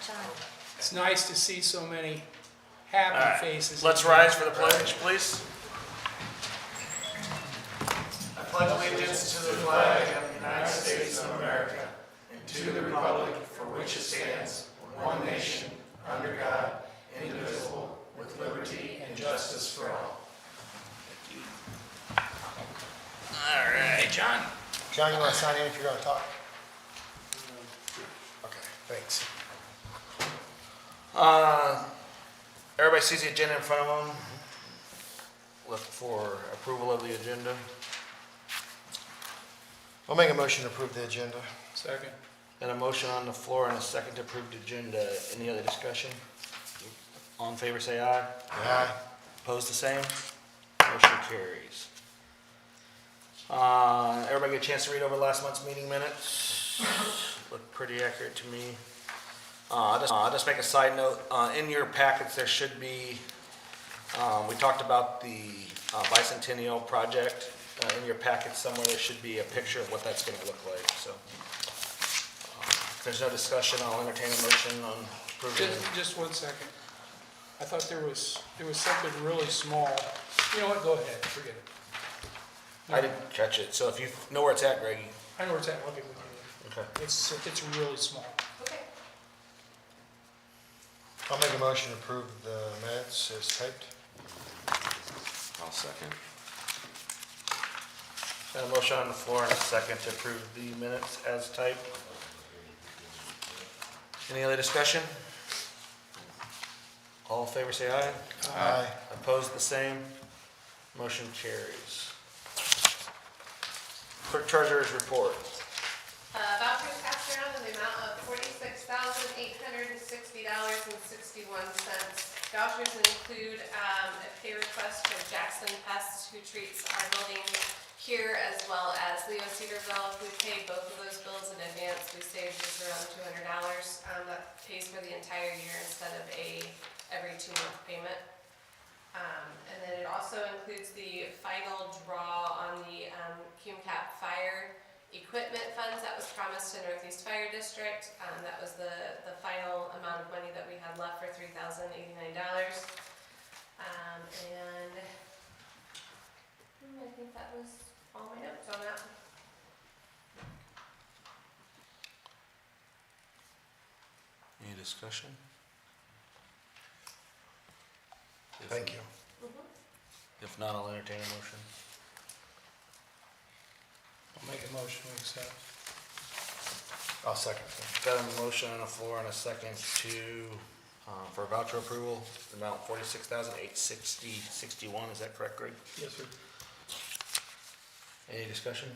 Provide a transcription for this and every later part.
John. It's nice to see so many happy All right, faces. let's rise for the pledge, please. I pledge allegiance to the flag of the United States of America and to the republic for which it stands, one nation, under God, indivisible, with liberty and justice for all. All right. John. John, you want to sign in if you're going to talk? Okay, thanks. Everybody sees the agenda in front of them. Look for approval of the agenda. I'll make a motion to approve the agenda. Second. Got a motion on the floor and a second to approve the agenda. Any other discussion? All in favor, say aye. Aye. Opposed, the same. Motion carries. Everybody get a chance to read over last month's meeting minutes? Look pretty accurate to me. I'll just make a side note. In your packets, there should be, we talked about the bicentennial project. In your packet somewhere, there should be a picture of what that's going to look like. So, if there's no discussion, I'll entertain a motion on approving. Just 1 second. I thought there was something really small. You know what? Go ahead. Forget it. I didn't catch it, so if you know where it's at, Greggy. I know where it's at. I'll get with you. Okay. It's really small. Okay. I'll make a motion to approve the minutes as typed. I'll second. Got a motion on the floor and a second to approve the minutes as typed. Any other discussion? All in favor, say aye. Aye. Opposed, the same. Motion carries. Clerk Treasurer's report. Vouchers passed around in the amount of $46,860.61. Vouchers include a pay request from Jackson Pest, who treats our building here, as well as Leo-Cedarville. If we pay both of those bills in advance, we save just around $200. That pays for the entire year instead of every 2-month payment. And then it also includes the final draw on the CUMCAP fire equipment funds that was promised to Northeast Fire District. That was the final amount of money that we had left for $3,089. And I think that was all my notes on that. Any discussion? Thank you. If not, I'll entertain a motion. I'll make a motion to accept. I'll second. Got a motion on the floor and a second to, for voucher approval, the amount $46,860.61. Is that correct, Greg? Yes, sir. Any discussion?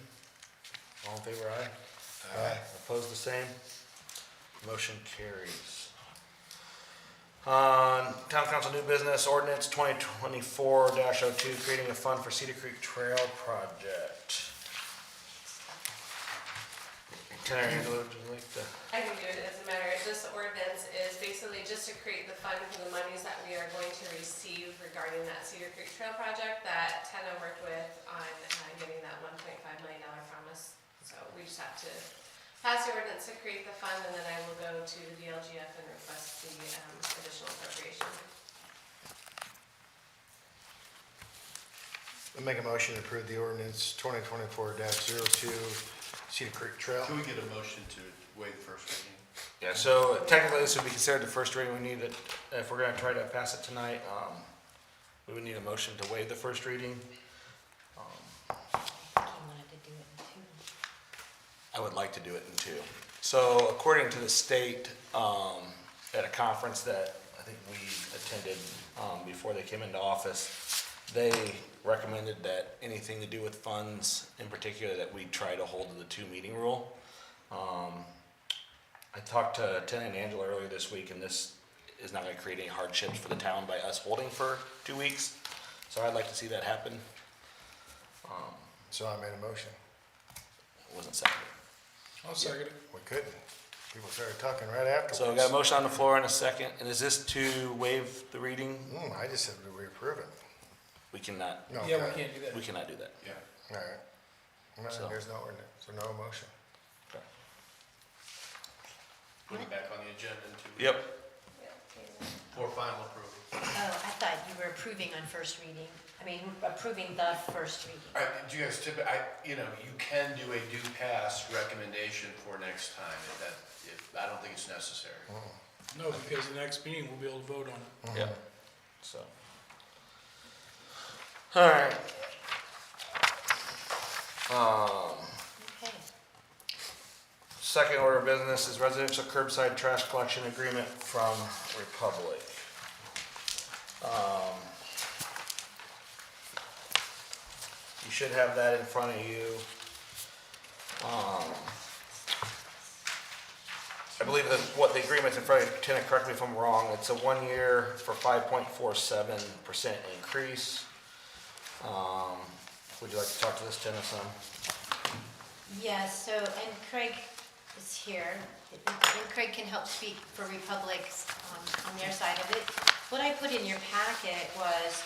All in favor, aye. Aye. Opposed, the same. Motion carries. Town Council new business ordinance 2024-02, creating a fund for Cedar Creek Trail project. Lieutenant Angela, would you like to? I can do it, it doesn't matter. This ordinance is basically just to create the fund for the monies that we are going to receive regarding that Cedar Creek Trail project that Tenna worked with on getting that $1.5 million promise. So we just have to pass the ordinance to create the fund, and then I will go to the LGF and request the additional appropriation. I'll make a motion to approve the ordinance 2024-02 Cedar Creek Trail. Can we get a motion to waive the first reading? Yeah, so technically this would be considered the first reading. We need it, if we're gonna try to pass it tonight, we would need a motion to waive the first reading. You wanted to do it in 2. I would like to do it in 2. So according to the state, at a conference that I think we attended before they came into office, they recommended that anything to do with funds, in particular, that we try to hold to the 2-meeting rule. I talked to Tenna and Angela earlier this week, and this is not going to create any hardships for the town by us holding for 2 weeks. So I'd like to see that happen. So I made a motion. It wasn't seconded. I'll second it. We couldn't. People started talking right afterwards. So we got a motion on the floor and a second. And is this to waive the reading? I just said we approve it. We cannot. No, Yeah, okay. we can't do that. We cannot do that. Yeah. All right. No, So- there's no ordinance, so no motion. Okay. Put it back on the agenda in 2 Yep. For final approval. Oh, I thought you were approving on first reading. I mean, approving the first reading. Do you guys you can do a do pass recommendation for next time if I don't think it's necessary. No, because the next meeting we'll be able to vote on it. Yeah. So. All right. Okay. Second order of business is residential curbside trash collection agreement from Republic. You should have that in front of you. I believe that what the agreement's in front of you, Lieutenant, correct me if I'm wrong, it's a 1 year for 5.47% increase. Would you like to talk to this, Lieutenant, some? Yeah, so, and Craig is here, and Craig can help speak for Republic on their side of it. What I put in your packet was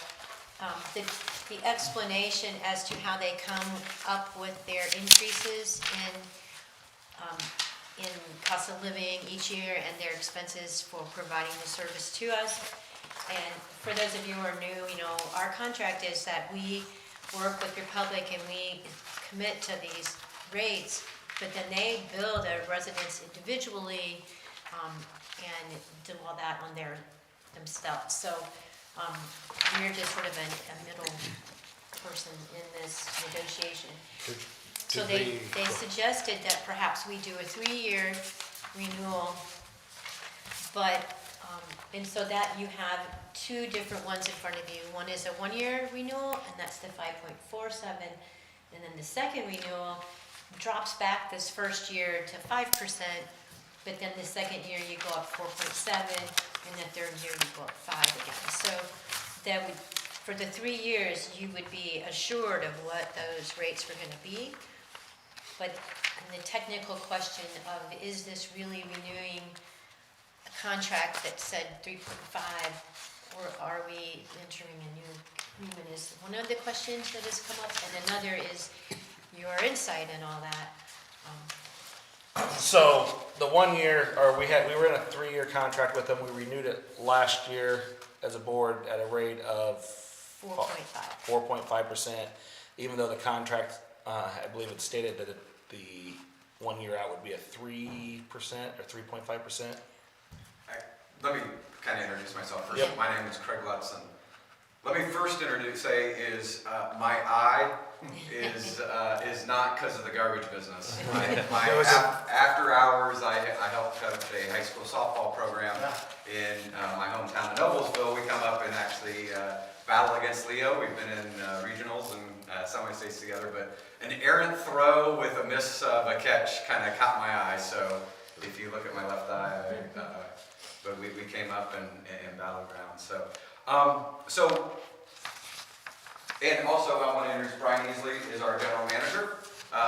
the explanation as to how they come up with their increases in cost of living each year and their expenses for providing the service to us. And for those of you who are new, our contract is that we work with Republic and we commit to these rates, but then they bill the residents individually and do all that on themselves. So we're just sort of a middle person in this negotiation. So they suggested that perhaps we do a 3-year renewal, but, and so that you have two different ones in front of you. One is a 1-year renewal, and that's the 5.47, and then the second renewal drops back this first year to 5%, but then the second year you go up 4.7, and the third year you go up 5 again. So that would, for the 3 years, you would be assured of what those rates were going to be. But the technical question of, is this really renewing a contract that said 3.5, or are we entering a new agreement, is one of the questions that has come up, and another is your insight and all that. So the 1 year, or we were in a 3-year contract with them. We renewed it last year as a board at a rate of 4.5%, even though the contract, I believe it stated that the 1 year out would be a 3% or 3.5%. Let me kind of introduce myself first. Yep. My name is Craig Lutson. Let me first say is my eye is not because of the garbage business. After hours, I help coach a high school softball program in my hometown of Noblesville. We come up and actually battle against Leo. We've been in regionals and semi-states together, but an errant throw with a miss of a catch kind of caught my eye. So if you look at my left eye, but we came up and battleground. And also I want to introduce Brian Easley, is our general manager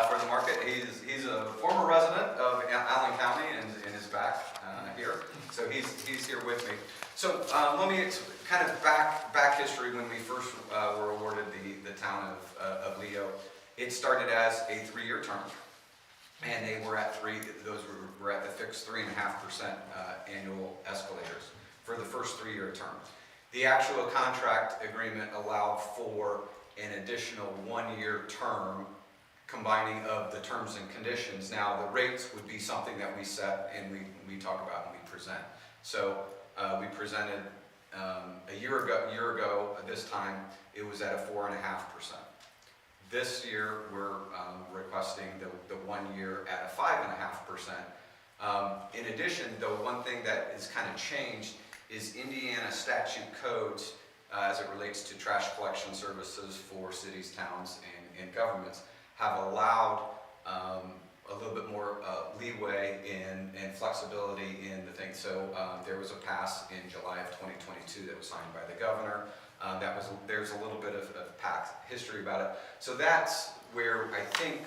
for the market. He's a former resident of Allen County and is back here. So he's here with me. So let me kind of back history when we first were awarded the town of Leo. It started as a 3-year term, and they were at those were at the fixed 3.5% annual escalators for the first 3-year term. The actual contract agreement allowed for an additional 1-year term combining of the terms and conditions. Now, the rates would be something that we set and we talk about and we present. So we presented a year ago at this time, it was at a 4.5%. This year, we're requesting the 1 year at a 5.5%. In addition, though, one thing that is kind of changed is Indiana statute codes as it relates to trash collection services for cities, towns, and governments have allowed a little bit more leeway and flexibility in the thing. So there was a pass in July of 2022 that was signed by the governor. There's a little bit of past history about it. So that's where I think,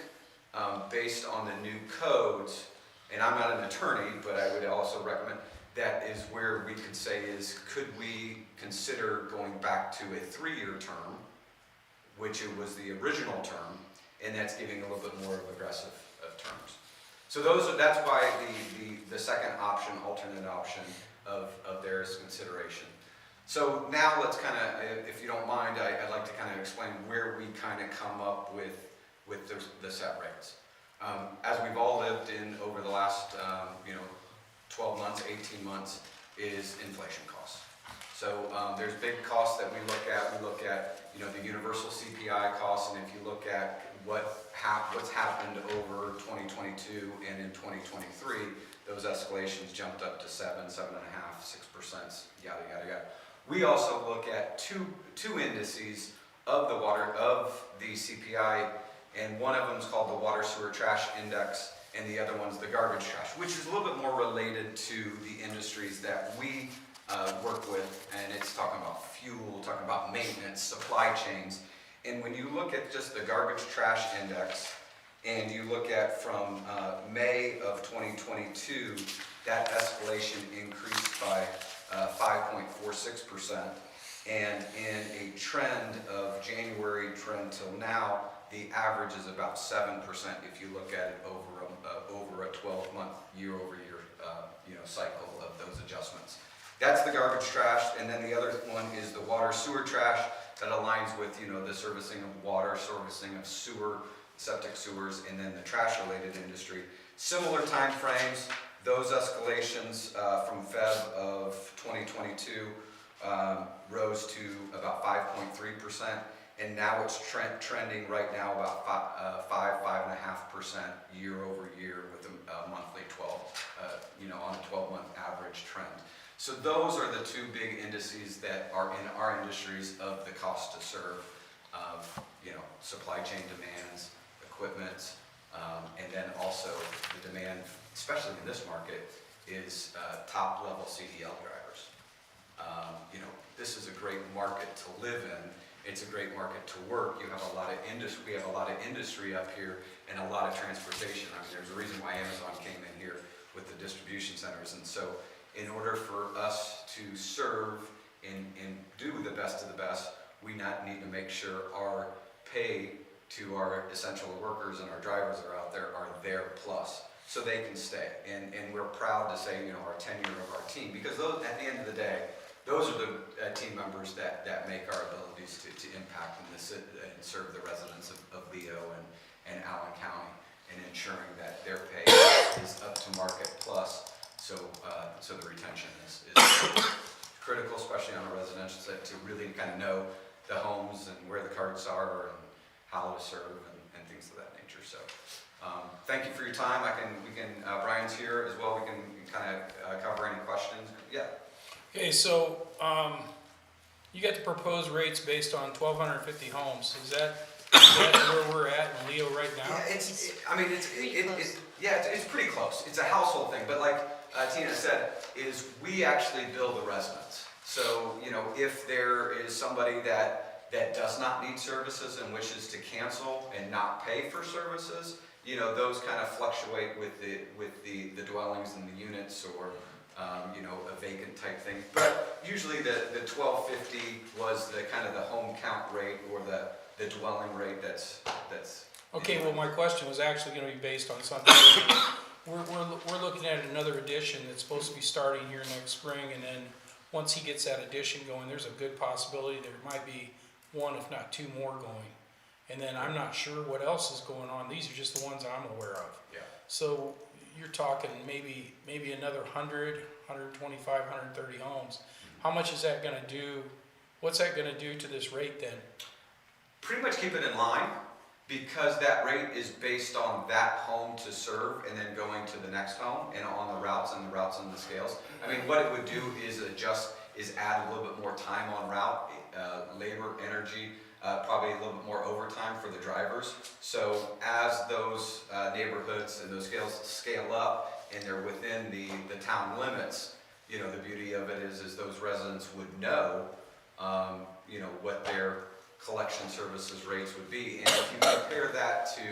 based on the new codes, and I'm not an attorney, but I would also recommend, that is where we could say is, could we consider going back to a 3-year term, which it was the original term, and that's giving a little bit more of aggressive terms. So that's why the second option, alternate option of theirs consideration. So now let's kind of, if you don't mind, I'd like to kind of explain where we kind of come up with the set rates. As we've all lived in over the last, 12 months, 18 months, is inflation costs. So there's big costs that we look at. We look at, the universal CPI costs, and if you look at what's happened over 2022 and in 2023, those escalations jumped up to 7.5%, 6%, yada, yada, yada. We also look at two indices of the CPI, and one of them is called the Water Sewer Trash Index, and the other one's the garbage trash, which is a little bit more related to the industries that we work with, and it's talking about fuel, talking about maintenance, supply chains. And when you look at just the garbage trash index, and you look at from May of 2022, that escalation increased by 5.46%, and in a trend of January trend till now, the average is about 7% if you look at it over a 12-month year-over-year cycle of those adjustments. That's the garbage trash, and then the other one is the water sewer trash that aligns with the servicing of water, servicing of sewer, septic sewers, and then the trash-related industry. Similar time frames. Those escalations from Feb of 2022 rose to about 5.3%, and now it's trending right now about 5.5% year over year with a monthly 12, on a 12-month average trend. So those are the two big indices that are in our industries of the cost to serve, supply chain demands, equipment, and then also the demand, especially in this market, is top-level CDL drivers. This is a great market to live in. It's a great market to work. You have a lot of industry. We have a lot of industry up here and a lot of transportation. I mean, there's a reason why Amazon came in here with the distribution centers. And so, in order for us to serve and do the best of the best, we need to make sure our pay to our essential workers and our drivers that are out there are there plus, so they can stay. And we're proud to say, our tenure of our team, because those, at the end of the day, those are the team members that make our abilities to impact and serve the residents of Leo and Allen County, and ensuring that their pay is up to market plus, so the retention is critical, especially on a residential side, to really kind of know the homes and where the carts are and how to serve and things of that nature. So thank you for your time. Brian's here as well. We can kind of cover any questions. Yeah. Okay, so you got the proposed rates based on 1,250 homes. Is that where we're at in Leo right now? Yeah, it's pretty close. It's a household thing, but like Tina said, is we actually bill the residents. So, if there is somebody that does not need services and wishes to cancel and not pay for services, those kind of fluctuate with the dwellings and the units, or a vacant type thing. But usually the 1,250 was the kind of the home count rate, or the dwelling rate that's. Okay, well, my question was actually going to be based on something. We're looking at another addition that's supposed to be starting here next spring, and then once he gets that addition going, there's a good possibility there might be one, if not two more going. And then I'm not sure what else is going on. These are just the ones I'm aware of. Yeah. So you're talking maybe another 100, 125, 130 homes. How much is that going to do? What's that going to do to this rate then? Pretty much keep it in line, because that rate is based on that home to serve and then going to the next home and on the routes and the scales. I mean, what it would do is add a little bit more time on route, labor, energy, probably a little bit more overtime for the drivers. So as those neighborhoods and those scale up and they're within the town limits, the beauty of it is those residents would know, what their collection services rates would be. And if you compare that to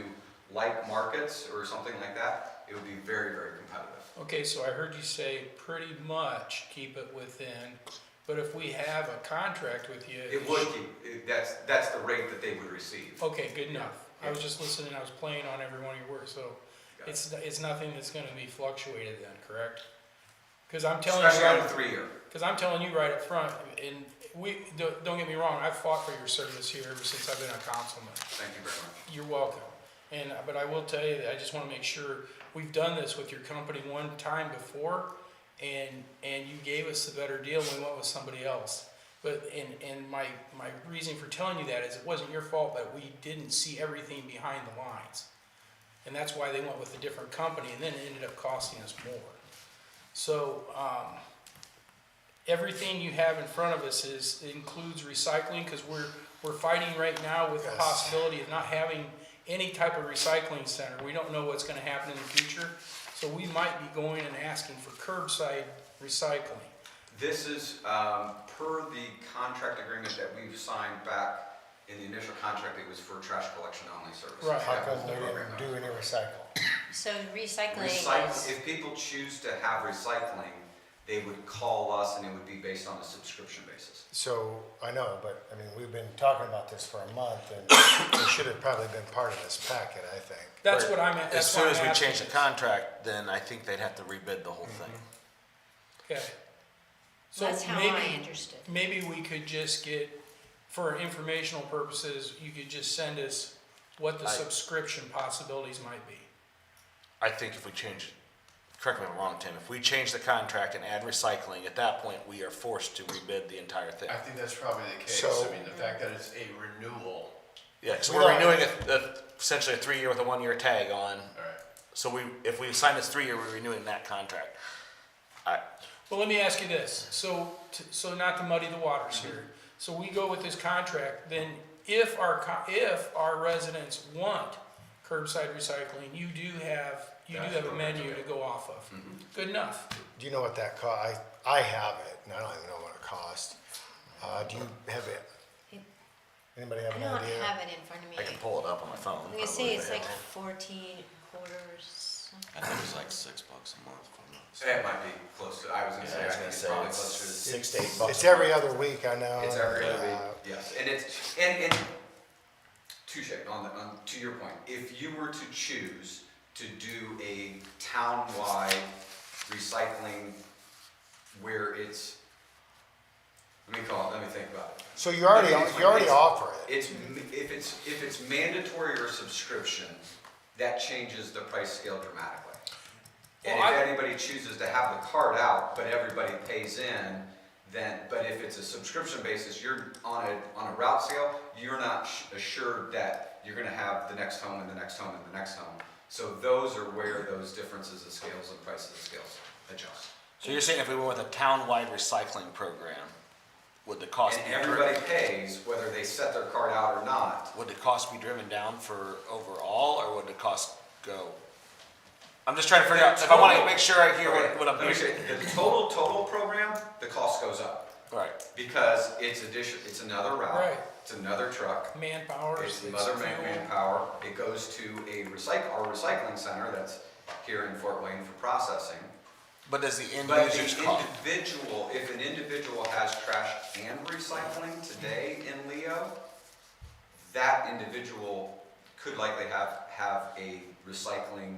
like markets or something like that, it would be very, very competitive. Okay, so I heard you say pretty much keep it within, but if we have a contract with you... It would keep, that's the rate that they would receive. Okay, good enough. Yeah. I was just listening, I was playing on every one of your words, so It's nothing that's gonna be fluctuated then, correct? Cause I'm telling you Especially on right, the 3-year. cause I'm telling you right up front, and don't get me wrong, I've fought for your service here ever since I've been a councilman. Thank you very much. You're welcome. But I will tell you that I just wanna make sure, we've done this with your company one time before, and you gave us a better deal when we went with somebody else. But, and my reason for telling you that is it wasn't your fault, but we didn't see everything behind the lines. And that's why they went with a different company, and then it ended up costing us more. So, everything you have in front of us includes recycling, because we're fighting right now with the Yes. possibility of not having any type of recycling center. We don't know what's gonna happen in the future, so we might be going and asking for curbside recycling. This is per the contract agreement that we've signed back. In the initial contract, it was for trash collection only services. Right. How That was come the we program didn't do any recycle? So recycling Recycle, is, if people choose to have recycling, they would call us and it would be based on a subscription basis. So, I know, but, I mean, we've been talking about this for a month, and it should have probably been part of this packet, I think. That's what I'm, As that's soon why as I'm we asking change the this. contract, then I think they'd have to rebid the whole thing. Okay. So that's how I understood. maybe we could just get, for informational purposes, you could just send us what the I- subscription possibilities might be. I think if we change, correct me if I'm wrong, Tim, if we change the contract and add recycling, at that point, we are forced to rebid the entire thing. I think that's probably the case. So- I mean, the fact that it's a renewal, Yeah, because We we're don't- renewing essentially a 3-year with a 1-year tag on. all right. So if we sign this 3-year, we're renewing that contract. Well, let me ask you this, so not to muddy the waters here, so we go with this contract, then if our residents want curbside recycling, you do have a menu to go off of. Good enough. Do you know what that cost? I have it, and I don't even know what it cost. Do you have it? Anybody have I an don't idea? have it in front of me. I can pull it up on my phone. I'm gonna say it's like 14 quarters. I think it's like $6 a month. If I'm not mistaken. It might be close to, I was gonna say, I think it's probably closer to. 6 to 8 bucks. It's every other week, I know. It's every other week, Uh, yes, and it's, and touche, to your point, if you were to choose to do a town-wide recycling where it's, let me think about it. So you already offer it. If it's mandatory or subscription, that changes the price scale dramatically. And Well, if anybody chooses to have the card out, but everybody pays in, then, but if it's a subscription basis, you're on a route scale, you're not assured that you're gonna have the next home and the next home and the next home. So those are where those differences of scales and prices of scales adjust. So you're saying if we went with a town-wide recycling program, would the cost And be everybody pays whether they set their card out or not. would the cost be driven down for overall, or would the cost go? I'm just trying to figure out, if I want to make sure I hear what I'm Let me hearing. say, the total program, the cost goes up. Right. Because it's another route. Right. It's another truck. Manpower. It's another fuel. manpower. It goes to our recycling center that's here in Fort Wayne for processing. But does the end But user's the cost? individual, if an individual has trash and recycling today in Leo, that individual could likely have a recycling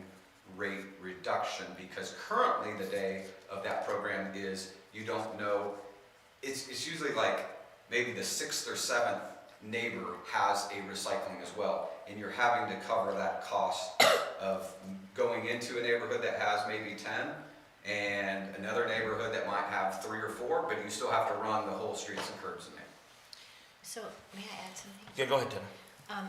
rate reduction, because currently the day of that program is, you don't know, it's usually like maybe the 6th or 7th neighbor has a recycling as well, and you're having to cover that cost of going into a neighborhood that has maybe 10 and another neighborhood that might have 3 or 4, but you still have to run the whole streets and curbs in there. So may I add something? Yeah, go ahead, Tim.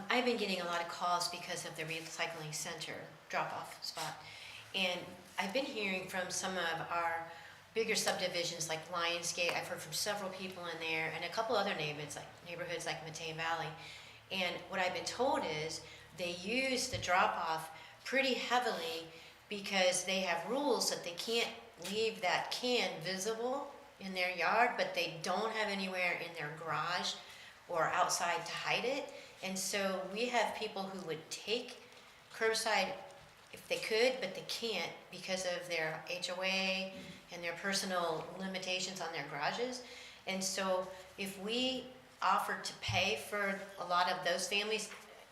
I've been getting a lot of calls because of the recycling center drop-off spot. And I've been hearing from some of our bigger subdivisions like Lionsgate. I've heard from several people in there, and a couple other neighborhoods like Matane Valley. And what I've been told is they use the drop-off pretty heavily because they have rules that they can't leave that can visible in their yard, but they don't have anywhere in their garage or outside to hide it. And so we have people who would take curbside if they could, but they can't because of their HOA and their personal limitations on their garages. And so if we offered to pay for a lot of those families,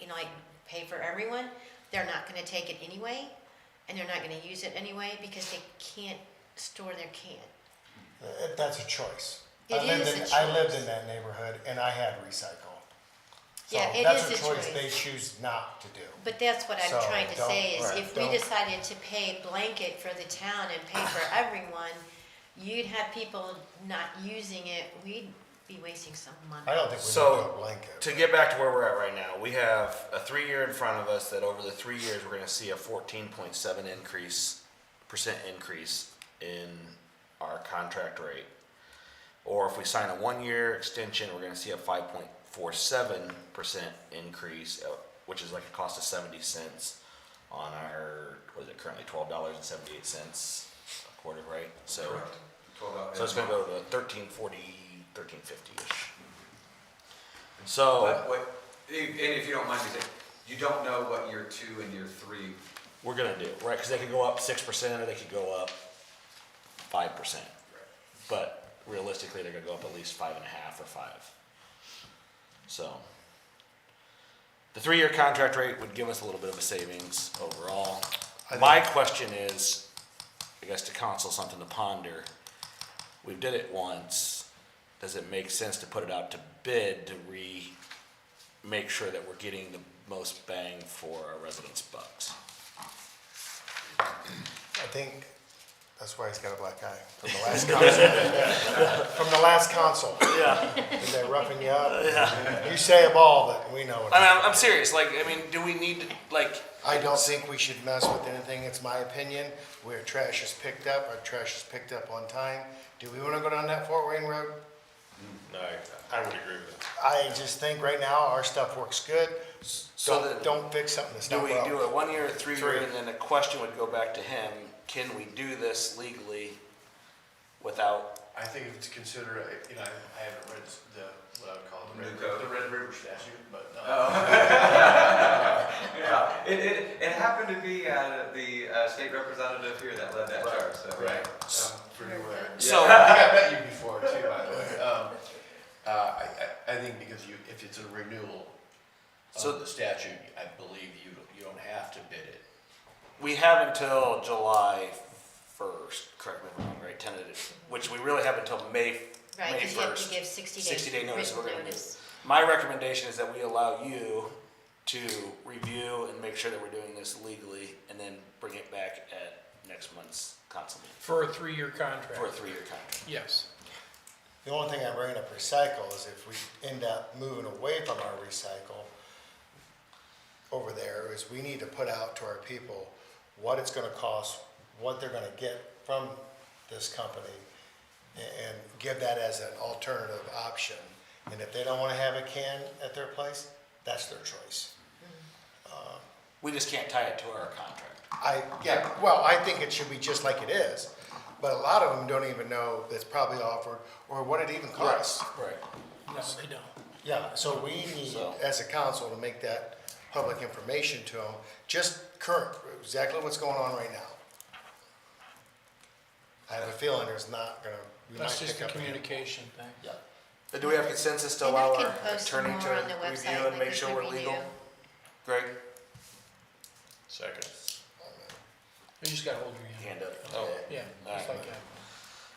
like pay for everyone, they're not gonna take it anyway. and they're not gonna use it anyway because they can't store their can. That's a choice. It is a I lived choice. in that neighborhood and I had recycle. So Yeah, it that's is a a choice choice. they choose not to do. But that's what I'm So, trying to say is right, if we don't- decided to pay blanket for the town and pay for everyone, you'd have people not using it, we'd be wasting some money. I don't think we need So, to do a blanket. to get back to where we're at right now, we have a 3-year in front of us that over the 3 years, we're gonna see a 14.7% increase in our contract rate. Or if we sign a 1-year extension, we're gonna see a 5.47% increase, which is like a cost of 70 cents on our, what is it currently, $12.78 a quarter, right? So, Correct. so it's gonna go to 13.40, 13.50-ish. So, But and if you don't mind me saying, you don't know what year 2 and year 3, we're gonna do, right, because they could go up 6% or they could go up 5%. But realistically, they're gonna go up at least 5.5 or 5. So, the 3-year contract rate would give us a little bit of a savings overall. My question is, I guess to council, something to ponder. We did it once. Does it make sense to put it out to bid to make sure that we're getting the most bang for our residents' bucks? I think that's why he's got a black eye from the last council. From the last council. Yeah. Did they roughing you up? Yeah. You say them all, but we know what. I mean, I'm serious, like, I mean, do we need to, like, I don't think we should mess with anything, it's my opinion. Where trash is picked up, our trash is picked up on time. Do we wanna go down that Fort Wayne Road? No, I would agree with that. I just think right now our stuff works good. So then- Don't fix something that's do not we do broke. a 1-year or 3-year, Three. and then the question would go back to him, can we do this legally without, I think if it's considered, you know, I haven't read what I would call New code. the Red River statute, but. Yeah, it happened to be the state representative here that led that charge, so. Right, pretty aware. So- I think I met you before too, by the way. I think because if it's a renewal So- of the statute, I believe you don't have to bid it. we have until July 1st, correct me if I'm wrong, right, tentative, which we really have until May Right, May because you have 1st. to give 60 days 60-day notice, written we're gonna do. notice. My recommendation is that we allow you to review and make sure that we're doing this legally, and then bring it back at next month's council meeting For a 3-year contract. for a 3-year contract. Yes. The only thing I'm bringing up recycle is if we end up moving away from our recycle over there, is we need to put out to our people what it's gonna cost, what they're gonna get from this company, and give that as an alternative option. And if they don't wanna have a can at their place, that's their choice. We just can't tie it to our contract. I think it should be just like it is, but a lot of them don't even know that's probably offered, or what it even costs. Right. No, they don't. Yeah, so we need, So- as a council, to make that public information to them, just current, exactly what's going on right now. I have a feeling there's not gonna, we might That's just pick a up again. communication thing. Yeah. But do we have consensus to And allow I can our post attorney more to on the website, review and like make we sure can we're legal? renew. Greg? Second. You just gotta hold your hand. Hand up. Oh. Yeah, All just right. like that.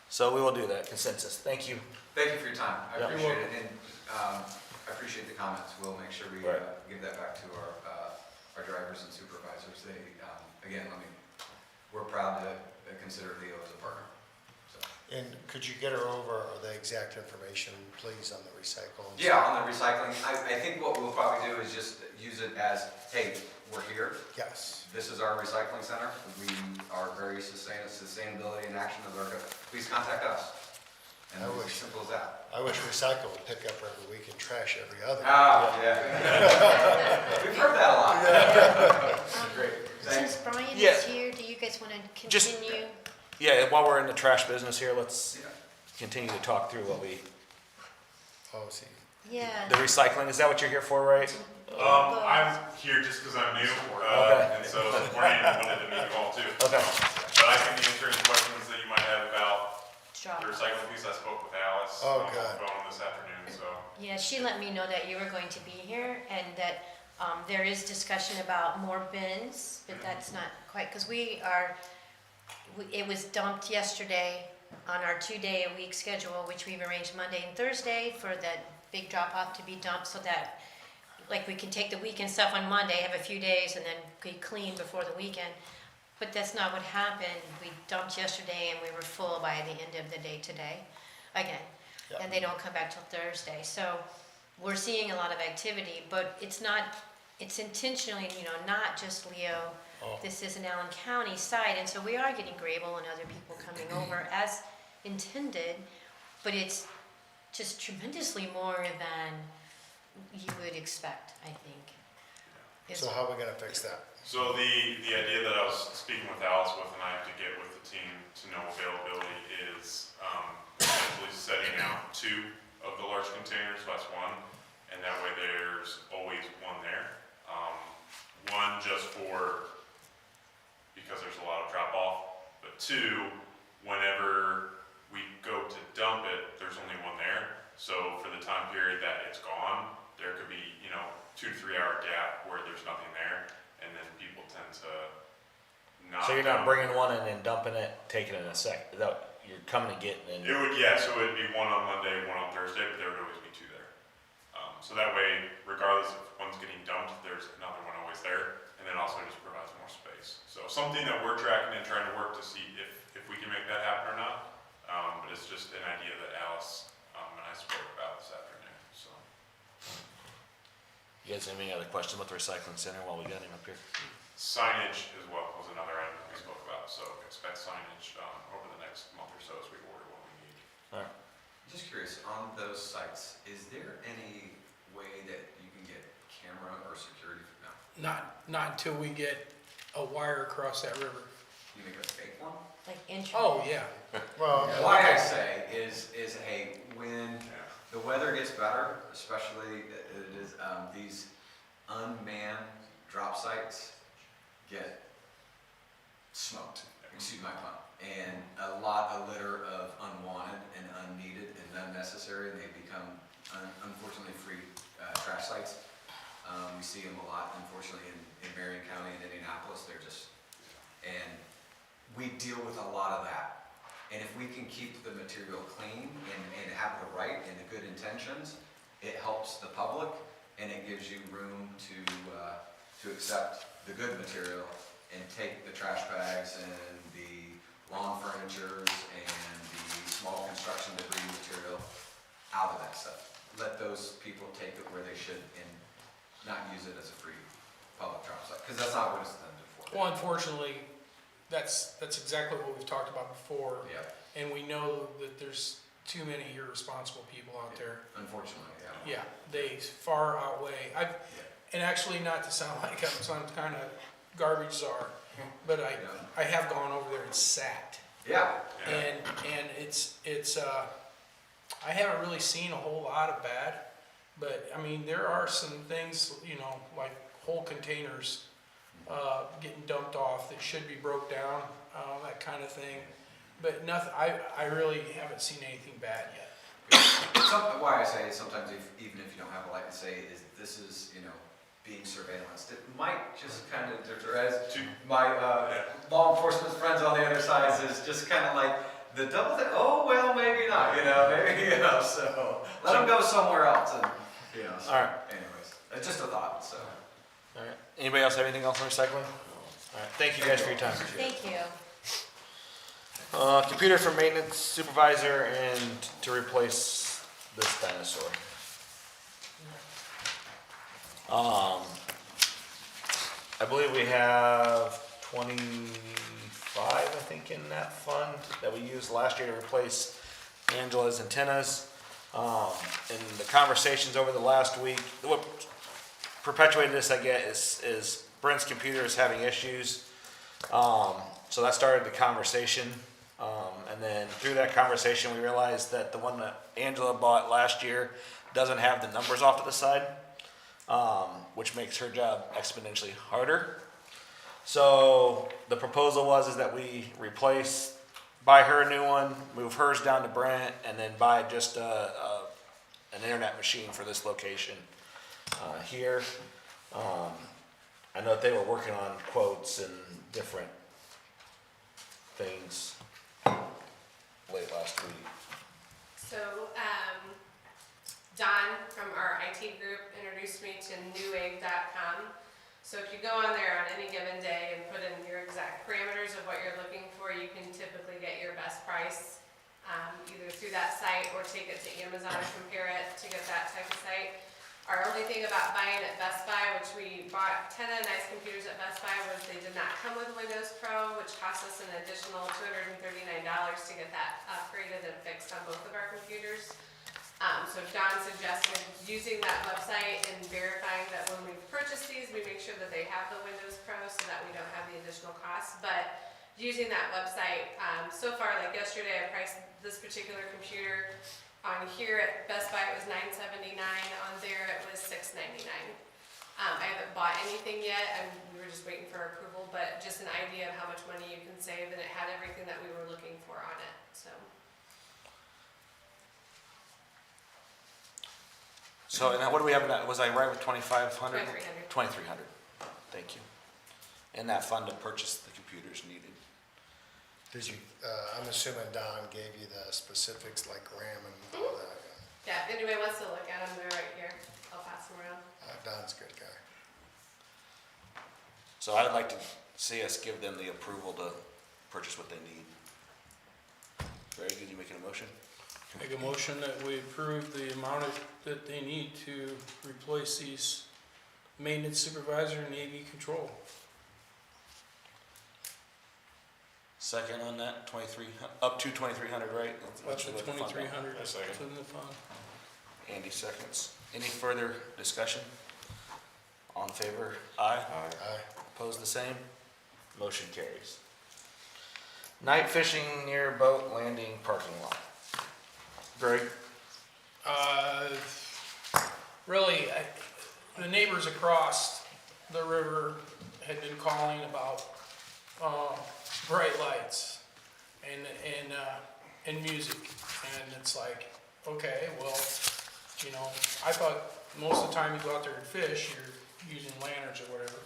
So we will do that, consensus. Thank you. Thank you for your time, I Yeah. appreciate You're it, and I appreciate the comments, we'll make sure we Right. give that back to our drivers and supervisors. They, again, we're proud to consider Leo as a partner, so. And could you get her over the exact information, please, on the recycle? Yeah, on the recycling, I think what we'll probably do is just use it as, hey, we're here, Yes. this is our recycling center, we are very sustainability in action as our, please contact us. And I it's as wish. simple as that. I wish recycle would pick up every week and trash every other. Yeah. We've heard that a lot. Great, thanks. Since Brian Yeah. is here, do you guys want to Just- continue? Yeah, while we're in the trash business here, let's Yeah. continue to talk through what Oh, see. Yeah. the recycling, is that what you're here for, right? I'm here just because I'm new, Okay. and so this morning I wanted to meet you all too. Okay. But I can answer any questions that you might have about Drop. the recycling piece. I spoke with Alice Oh, on the good. phone this afternoon, so. Yeah, she let me know that you were going to be here and that There is discussion about more bins, but that's not quite, because it was dumped yesterday on our 2-day-a-week schedule, which we've arranged Monday and Thursday for that big drop-off to be dumped so that, like, we can take the weekend stuff on Monday, have a few days, and then be clean before the weekend. But that's not what happened. We dumped yesterday and we were full by the end of the day today, again. Yep. And they don't come back till Thursday. So we're seeing a lot of activity, but it's intentionally, not just Leo. Oh. This is an Allen County site, and so we are getting Grable and other people coming over as intended, but it's just tremendously more than you would expect, I think. So how are we gonna fix that? So the idea that I was speaking with Alice with, and I have to get with the team to know availability, is essentially setting out 2 of the large containers, that's one, and that way there's always one there. One just because there's a lot of drop off, but 2, whenever we go to dump it, there's only one there. So for the time period that it's gone, there could be, 2 to 3 hour gap where there's nothing there, and then people tend to not. So you're not bringing one and then dumping it, taking it in a sec, you're coming and getting it. It would, so it'd be one on Monday, one on Thursday, but there would always be 2 there. So that way, regardless if one's getting dumped, there's another one always there, and then also it just provides more space. So something that we're tracking and trying to work to see if we can make that happen or not. But it's just an idea that Alice and I spoke about this afternoon, so. You guys have any other questions about the recycling center while we got him up here? Signage as well was another item we spoke about, so expect signage over the next month or so as we order what we need. All right. Just curious, on those sites, is there any way that you can get camera or security? No. Not until we get a wire across that river. You make a fake one? Like entry. Oh, yeah. Well, Why I say is hey, when the weather gets better, especially these unmanned drop sites get smoked, excuse my pun, and a lot of litter of unwanted and unneeded and unnecessary, and they become unfortunately free trash sites. We see them a lot, unfortunately, in Marion County and Indianapolis. And we deal with a lot of that. And if we can keep the material clean and have the right and the good intentions, it helps the public, and it gives you room to accept the good material and take the trash bags and the lawn furnitures and the small construction debris material out of that stuff. Let those people take it where they should and not use it as a free public drop site, because that's not what it's intended for. Well, unfortunately, that's exactly what we've talked about before. Yeah, And we know that there's too many irresponsible people out there. unfortunately, yeah. Yeah, they far outweigh. And actually, not to sound like I'm some kind of garbage czar, but I have gone over there and sat. Yeah. And it's I haven't really seen a whole lot of bad, but I mean, there are some things, like whole containers getting dumped off that should be broke down, that kind of thing. But nothing, I really haven't seen anything bad yet. Why I say sometimes even if you don't have a license, say this is being surveillanced, it might just kind of deter, as my law enforcement friends on the other side is just kind of like the double thing. Oh well, maybe not. Maybe so let them go somewhere else. And so, All right. Anyways, it's just a thought. So. All right. Anybody else have anything else on recycling? All right. Thank you guys for your time. Thank you. Computer for maintenance supervisor and to replace this dinosaur. I believe we have 25, I think, in that fund that we used last year to replace Angela's antennas. In the conversations over the last week, what perpetuated this, I guess, is Brent's computer is having issues. So that started the conversation. And then through that conversation, we realized that the one that Angela bought last year doesn't have the numbers off to the side, which makes her job exponentially harder. So the proposal is that we buy her a new one, move hers down to Brent, and then buy just an internet machine for this location here. I know that they were working on quotes and different things late last week. So, Don from our IT group introduced me to newegg.com. So if you go on there on any given day and put in your exact parameters of what you're looking for, you can typically get your best price, either through that site or take it to Amazon and compare it to get that type of site. Our only thing about buying at Best Buy, which we bought 10 of the nice computers at Best Buy, was they did not come with Windows Pro, which cost us an additional $239 to get that upgraded and fixed on both of our computers. So Don suggested using that website and verifying that when we purchase these, we make sure that they have the Windows Pro so that we don't have the additional costs. But using that website, so far, like yesterday, I priced this particular computer. On here at Best Buy, it was $979. On there, it was $699. I haven't bought anything yet, and we were just waiting for approval, but just an idea of how much money you can save, and it had everything that we were looking for on it, so. So, and what do we have in that, was I right with 2,500? 2,300. 2,300, thank you. And that fund to purchase the computers needed. Did you, I'm assuming Don gave you the specifics like RAM and all that. Yeah, if anybody wants to look at them, they're right here. I'll pass them around. Don's a good guy. So I'd like to see us give them the approval to purchase what they need. Very good, you making a motion? Make a motion that we approve the amount that they need to replace these maintenance supervisor and AV control. Second on that, 23, up to 2,300, right? Up to 2,300, I second. it's in the fund. Andy seconds. Any further discussion? All in favor? Aye. Aye. Opposed, the same? Motion carries. Night fishing near boat landing parking lot. Greg? Really, the neighbors across the river had been calling about bright lights and music, and it's like, okay, well, you know, I thought most of the time you go out there and fish, you're using lanterns or whatever,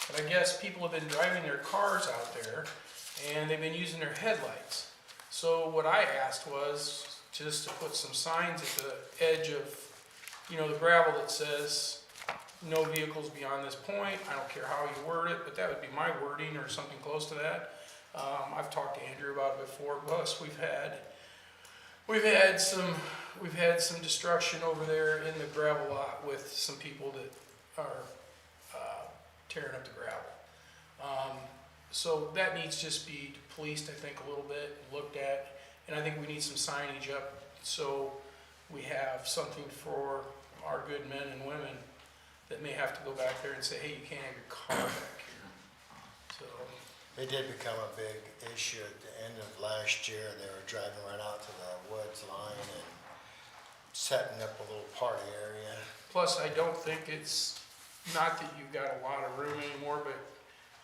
but I guess people have been driving their cars out there, and they've been using their headlights. So what I asked was just to put some signs at the edge of, you know, the gravel that says, no vehicles beyond this point. I don't care how you word it, but that would be my wording or something close to that. I've talked to Andrew about it before. Plus, we've had some destruction over there in the gravel lot with some people that are tearing up the gravel. So that needs to just be policed, I think, a little bit, looked at, and I think we need some signage up so we have something for our good men and women that may have to go back there and say, hey, you can't have your car back here. So, It did become a big issue at the end of last year. They were driving right out to the woods line and setting up a little party area. plus, I don't think it's, not that you've got a lot of room anymore, but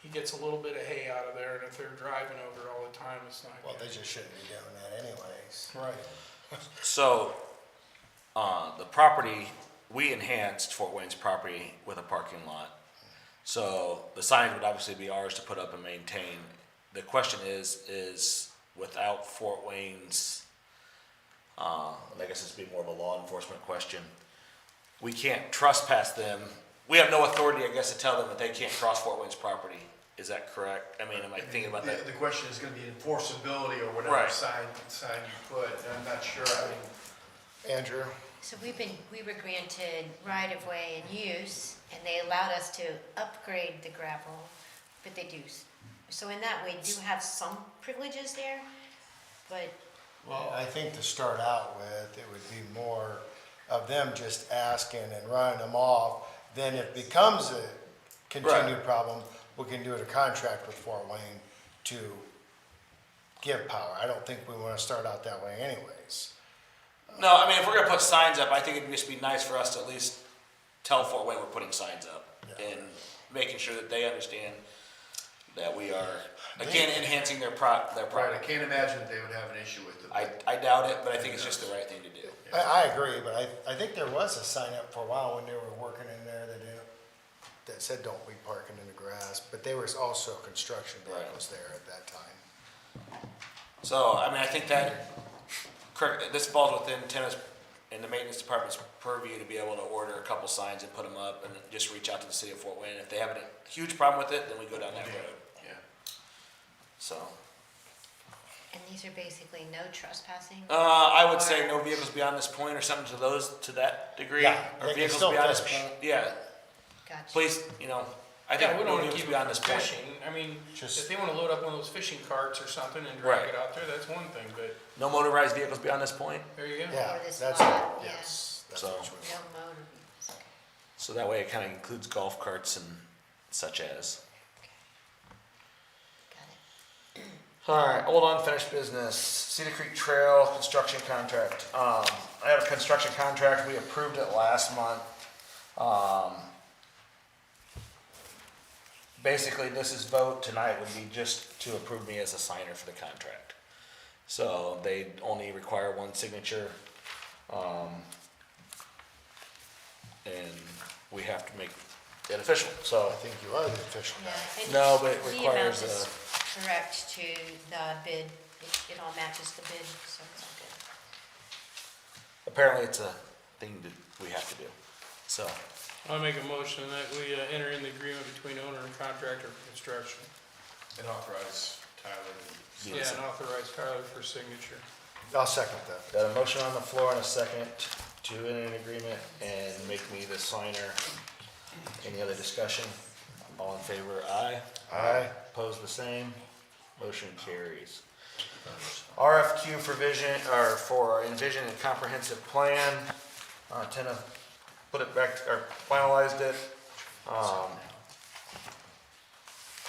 he gets a little bit of hay out of there, and if they're driving over all the time, it's not Well, good. they just shouldn't be doing that anyways. Right. So, the property, we enhanced Fort Wayne's property with a parking lot. So the sign would obviously be ours to put up and maintain. The question is without Fort Wayne's, I guess this would be more of a law enforcement question. We can't trespass them. We have no authority, I guess, to tell them that they can't cross Fort Wayne's property. Is that correct? I mean, am I thinking about that? The question is gonna be enforceability or whatever Right. sign you put, and I'm not sure, I mean, Andrew? So we were granted right-of-way and use, and they allowed us to upgrade the gravel, but they do. So in that way, do have some privileges there, but Well, I think to start out with, it would be more of them just asking and running them off. Then if it becomes a continued problem, we can do a contract with Fort Wayne to give power. I don't think we want to start out that way anyways. No, I mean, if we're gonna put signs up, I think it'd just be nice for us to at least tell Fort Wayne we're putting signs up and making sure that they understand that we are, again, enhancing their right, I product. can't imagine that they would have an issue with it. I doubt it, but I think it's just the right thing to do. I agree, but I think there was a sign up for a while when they were working in there. that said don't be parking in the grass, but there was also construction Right. vehicles there at that time. So, I mean, I think that, this falls within tennis and the maintenance department's purview to be able to order a couple signs and put them up and then just reach out to the city of Fort Wayne. If they have a huge problem with it, then we go down that road. Yeah. So, And these are basically no trespassing? I would say no vehicles beyond this point or something to that degree. Yeah, Or they can vehicles still beyond this fish. point, yeah, Gotcha. please, I Yeah, think we don't no wanna vehicles keep it beyond for this point. fishing. I mean, Just- if they wanna load up one of those fishing carts or something and Right. drag it out there, that's one thing, but No motorized vehicles beyond this point, there you go. Yeah, Or this that's, lot, yeah. yes, that's So- what you No want. motor vehicles, okay. so that way it kind of includes golf carts and such as. Got it. All right, old unfinished business, Cedar Creek Trail construction contract. I have a construction contract, we approved it last month. Basically, this is vote tonight would be just to approve me as a signer for the contract. So they only require one signature. And we have to make it official, so. I think you are the official guy. Yeah, and No, but it the requires amount a. is correct to the bid. It all matches the bid, so it's all good. Apparently, it's a thing that we have to do, so. I'll make a motion that we enter in the agreement between owner and contractor for construction. And authorize Tyler to. Yeah, and authorize Tyler for signature. I'll second that. Got a motion on the floor and a second to enter an agreement and make me the signer. Any other discussion? All in favor, aye. Aye. Opposed, the same. Motion carries. RFQ for vision, or for Envision and Comprehensive Plan. Tina put it back, or finalized it.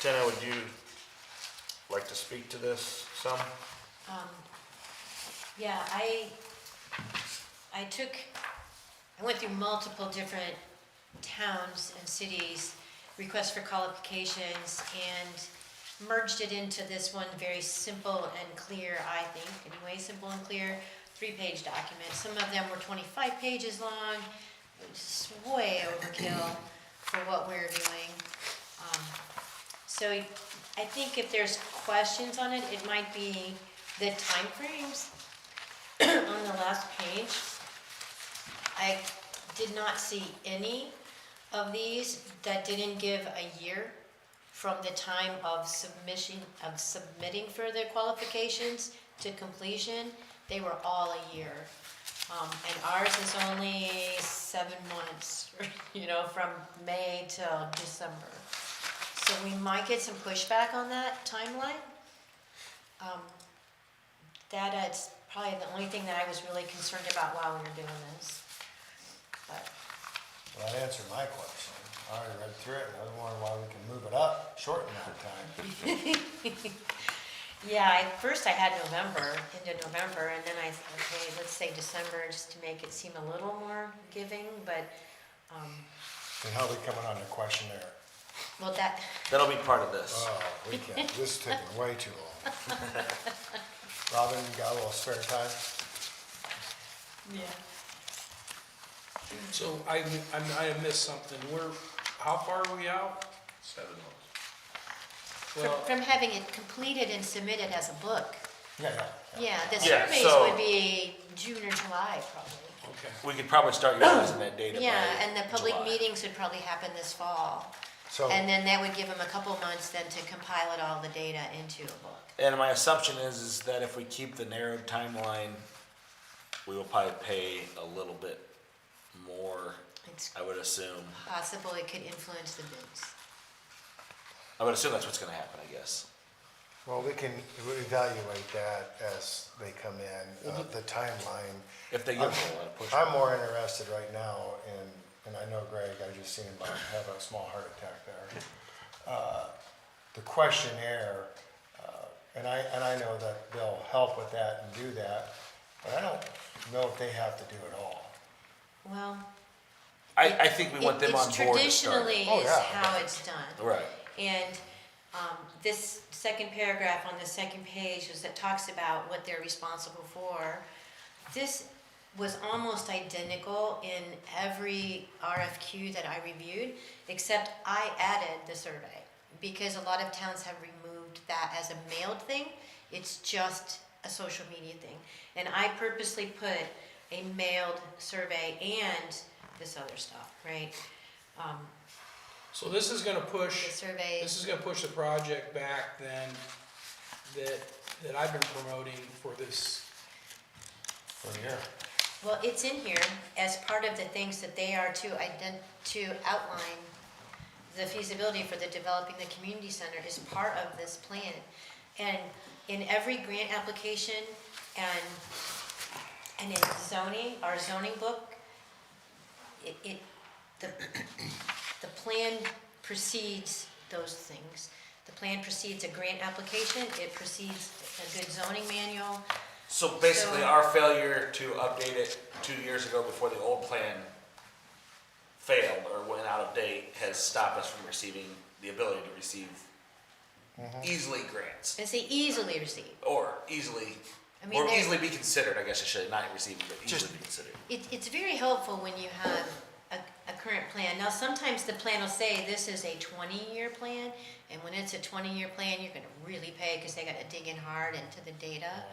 Tina, would you like to speak to this some? Yeah, I went through multiple different towns and cities, requests for qualifications, and merged it into this one very simple and clear, I think, anyway, simple and clear, 3-page document. Some of them were 25 pages long, which is way overkill for what we're doing. So I think if there's questions on it, it might be the timeframes on the last page. I did not see any of these that didn't give a year from the time of submitting for the qualifications to completion. They were all a year. And ours is only 7 months, from May till December. So we might get some pushback on that timeline. That's probably the only thing that I was really concerned about while we were doing this. But, Well, that answered my question. I already read through it, and I was wondering why we can move it up, shorten that time. yeah, first I had November, into November, and then I thought, okay, let's say December, just to make it seem a little more giving, but, And how are we coming on the questionnaire? well, that, That'll be part of this. Oh, we can't, this is taking way too long. Robin, you got a little spare time? yeah. So I have missed something. How far are we out? 7 months. Well, From having it completed and submitted as a book. Yeah. Yeah, the Yeah, surveys so- would be June or July, probably. okay. We could probably start utilizing that data by Yeah, and the public July. meetings would probably happen this fall. So, And then that would give them a couple months then to compile it all the data into a book. And my assumption is that if we keep the narrowed timeline, we will probably pay a little bit more, It's I would assume. possible it could influence the bids. I would assume that's what's gonna happen, I guess. well, we can evaluate that as they come in, the timeline. If they give us a lot of push. I'm more interested right now and I know Greg, I just seen him have a small heart attack there. The questionnaire, and I know that they'll help with that and do that, but I don't know if they have to do it all. Well, I think we want them on it's board to start. traditionally Oh, is yeah. how it's done. Right. And this second paragraph on the second page is that talks about what they're responsible for. This was almost identical in every RFQ that I reviewed, except I added the survey, because a lot of towns have removed that as a mailed thing. It's just a social media thing. And I purposely put a mailed survey and this other stuff, right? So this is gonna The push, survey, this is gonna push the project back then that I've been promoting for this. well, it's in here as part of the things that they are to outline the feasibility for the developing the community center is part of this plan. And in every grant application and in zoning, our zoning book, the plan precedes those things. The plan precedes a grant application, it precedes a good zoning manual. So basically, So- our failure to update it 2 years ago before the old plan failed or went out of date has stopped us from receiving the ability to receive easily grants. And say easily received. Or easily, I mean, or there- easily be considered, I guess I should, not receiving, but easily be considered. It's very helpful when you have a current plan. Now, sometimes the plan will say this is a 20-year plan, and when it's a 20-year plan, you're gonna really pay because they gotta dig in hard into the data.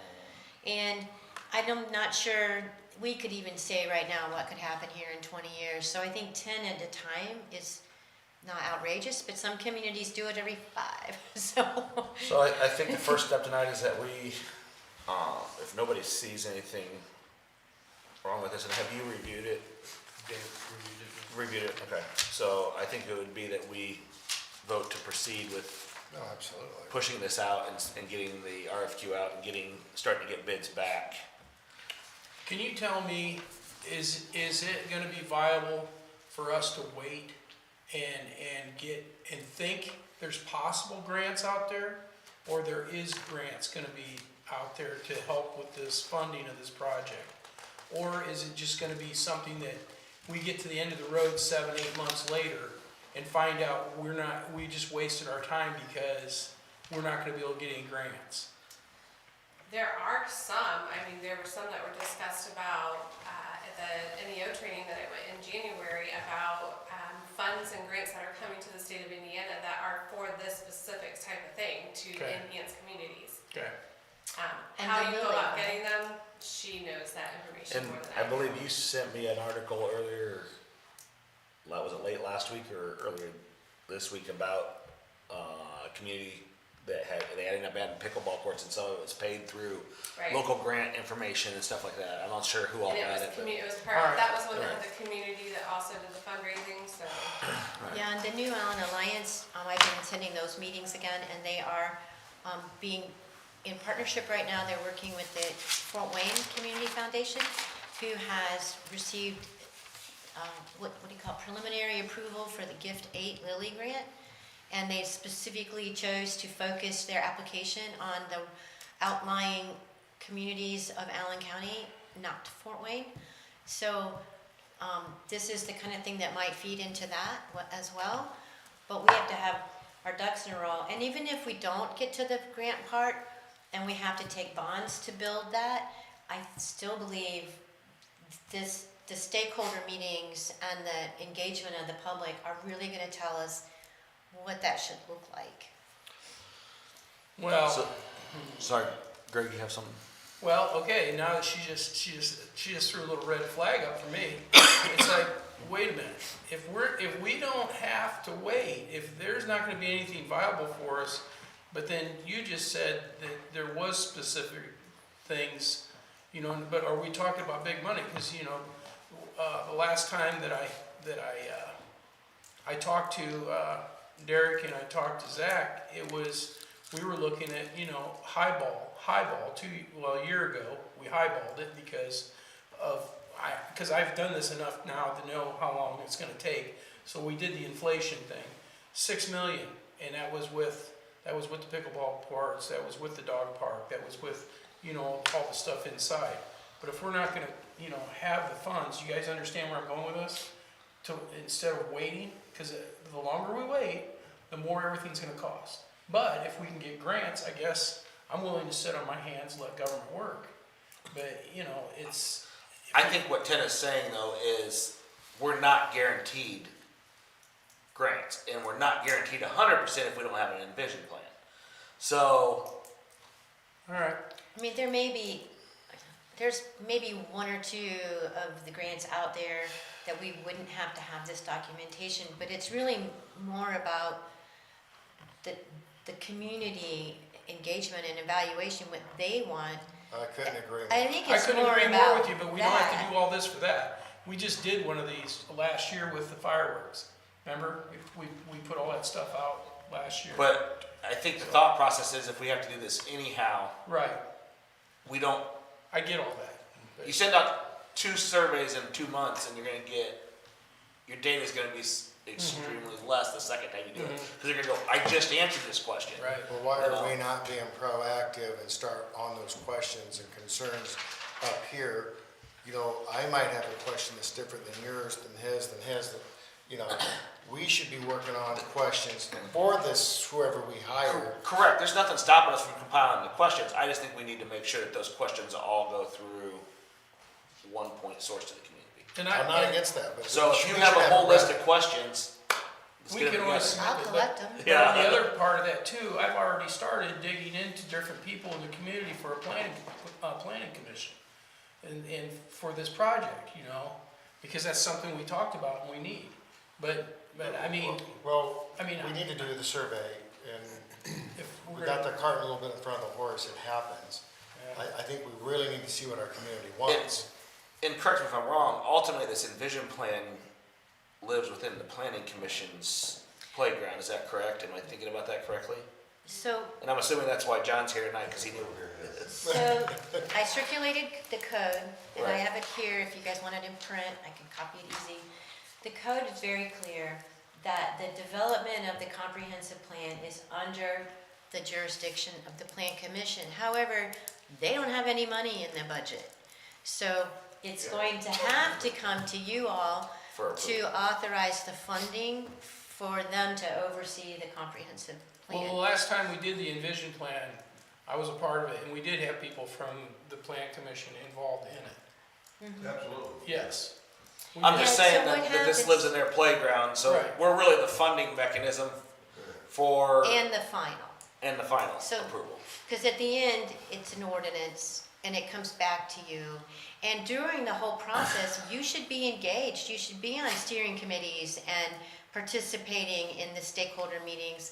And I'm not sure, we could even say right now what could happen here in 20 years. So I think 10 at a time is not outrageous, but some communities do it every 5, so. So I think the first step tonight is that we, if nobody sees anything wrong with this, and have you reviewed it? Reviewed it, okay. So I think it would be that we vote to proceed with No, absolutely. pushing this out and getting the RFQ out and starting to get bids back. Can you tell me, is it gonna be viable for us to wait and think there's possible grants out there? Or there is grants gonna be out there to help with this funding of this project? Or is it just gonna be something that we get to the end of the road 7, 8 months later and find out we just wasted our time because we're not gonna be able to get any grants? There are some, I mean, there were some that were discussed about at the NEO training that I went in January about funds and grants that are coming to the state of Indiana that are for this specific type of thing to Okay. enhance communities. Okay. And How they're you go really- about getting them, she knows that information And more than I do. believe you sent me an article earlier, was it late last week or earlier this week about a community that they had abandoned pickleball courts and some of it was paid through Right. local grant information and stuff like that. I'm not sure who all And it got was, it, but it was part, Alright. that was one that had the community that also did the fundraising, so. Yeah, and the New Allen Alliance, I've been attending those meetings again, and they are being in partnership right now. They're working with the Fort Wayne Community Foundation, who has received, what do you call it, preliminary approval for the Gift 8 Lily Grant. And they specifically chose to focus their application on the outlying communities of Allen County, not Fort Wayne. So this is the kind of thing that might feed into that as well. But we have to have our ducks in a row. And even if we don't get to the grant part and we have to take bonds to build that, I still believe the stakeholder meetings and the engagement of the public are really going to tell us what that should look like. Well. So- sorry, Greg, you have something? Well, okay, now that she just threw a little red flag up for me. It's like, wait a minute, if we don't have to wait, if there's not gonna be anything viable for us, but then you just said that there was specific things, but are we talking about big money? Cause the last time that I talked to, Derek and I talked to Zach, we were looking at, highball a year ago, we highballed it because I've done this enough now to know how long it's gonna take. So we did the inflation thing, 6 million, and that was with the pickleball parks, that was with the dog park, that was with, all the stuff inside. But if we're not gonna, have the funds, you guys understand where I'm going with this? Instead of waiting, because the longer we wait, the more everything's gonna cost. But if we can get grants, I guess I'm willing to sit on my hands, let government work. But, I think what Ted is saying though is we're not guaranteed grants, and we're not guaranteed 100% if we don't have an envision plan. So, All right, I mean, there's maybe one or two of the grants out there that we wouldn't have to have this documentation, but it's really more about the community engagement and evaluation, what they want. I couldn't agree more. I think I it's couldn't more agree more about with you, but we don't have to that. do all this for that. We just did one of these last year with the fireworks. Remember? We put all that stuff out last year. but I think the thought process is if we have to do this anyhow, Right, we don't, I get all that. you send out 2 surveys in 2 months and you're gonna get, your data's gonna be extremely less the second time you do it. Cause you're gonna go, I just answered this question. Right. Well, why are we not being proactive and start on those questions and concerns up here? You know, I might have a question that's different than yours, than his, that, you know, we should be working on questions for this, whoever we hire. Correct, there's nothing stopping us from compiling the questions, I just think we need to make sure that those questions all go through one point source to the community. And I'm not against that, but. So if we you should have a whole list record. of questions, let's We get can them always together. I'll collect them. But on the other part of that too, I've already started digging into different people in the community for a planning commission. And for this project, you know, because that's something we talked about and we need. But I mean, Well, I mean, we need to do the survey, and if we we're got gonna, the cart a little bit in front of the horse, it happens. yeah. I think we really need to see what our community wants. And correct me if I'm wrong, ultimately this envision plan lives within the planning commission's playground, is that correct? Am I thinking about that correctly? So, And I'm assuming that's why John's here tonight, because he knew. so I circulated the code, and I Right. have it here, if you guys want it in print, I can copy it easy. The code is very clear that the development of the comprehensive plan is under the jurisdiction of the Plan Commission. However, they don't have any money in their budget. So it's going to have to come to you all For to authorize the funding for them to oversee the comprehensive Well, the plan. last time we did the envision plan, I was a part of it, and we did have people from the plan commission involved in it. Absolutely. Yes. We I'm did. just Yeah, saying so that, what that this happens- lives in their playground, so Right. we're really the funding mechanism for, And the final. and the final So- approval. Because at the end, it's an ordinance, and it comes back to you. And during the whole process, you should be engaged. You should be on steering committees and participating in the stakeholder meetings.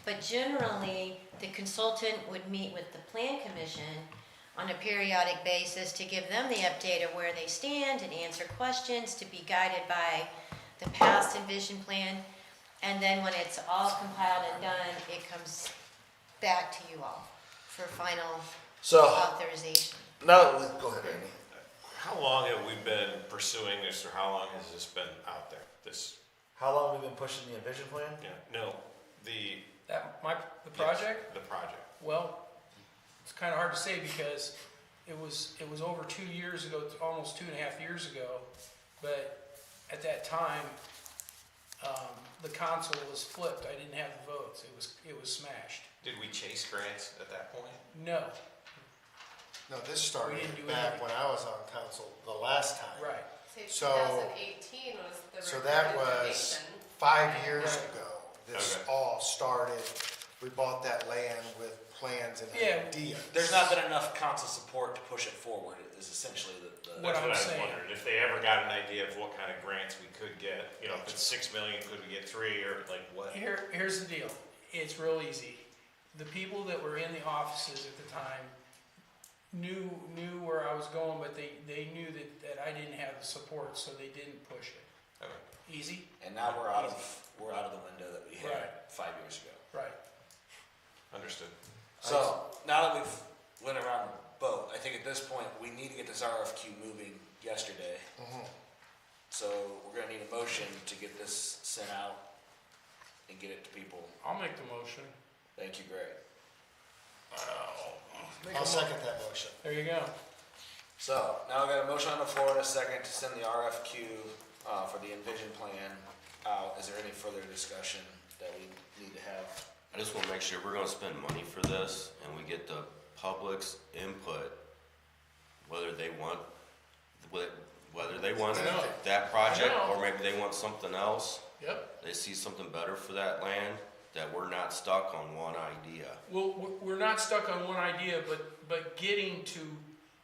But generally, the consultant would meet with the Plan Commission on a periodic basis to give them the update of where they stand and answer questions, to be guided by the past envision plan. And then when it's all compiled and done, it comes back to you all for final So, authorization. now, go ahead, Randy. How long have we been pursuing this, or how long has this been out there? This, How long have we been pushing the envision plan? yeah, no, the. The project? The project. Well, it's kind of hard to say because it was over 2 years ago, almost 2.5 years ago. But at that time, the console was flipped. I didn't have the votes. It was smashed. Did we chase grants at that point? No, No, this We started didn't do back anything. when I was on council the last time. right. Say So- 2018 was the So that recorded was donation. 5 years Right. ago. This Okay. all started. We bought that land with plans and Yeah. ideas. There's not been enough council support to push it forward, is essentially the. What That's I'm what I was saying. wondering, if they ever got an idea of what kind of grants we could get, you know, if it's 6 million, could we get 3, or like what? Here's the deal. It's real easy. The people that were in the offices at the time knew where I was going, but they knew that I didn't have the support, so they didn't push it. Okay. Easy? And now we're out of the window that we had Right. 5 years ago. Right. Understood. So, now that we've went around the boat, I think at this point, we need to get this RFQ moving yesterday. So, we're gonna need a motion to get this sent out and get it to people. I'll make the motion. Thank you, Greg. I'll second that motion. There you go. So, now we got a motion on the floor and a second to send the RFQ, for the envision plan out. Is there any further discussion that we need to have? I just want to make sure we're going to spend money for this and we get the public's input, whether they want the whether they want I know. that project I know. or maybe they want something else. Yep. They see something better for that land, that we're not stuck on one idea. Well, we're not stuck on one idea, but getting to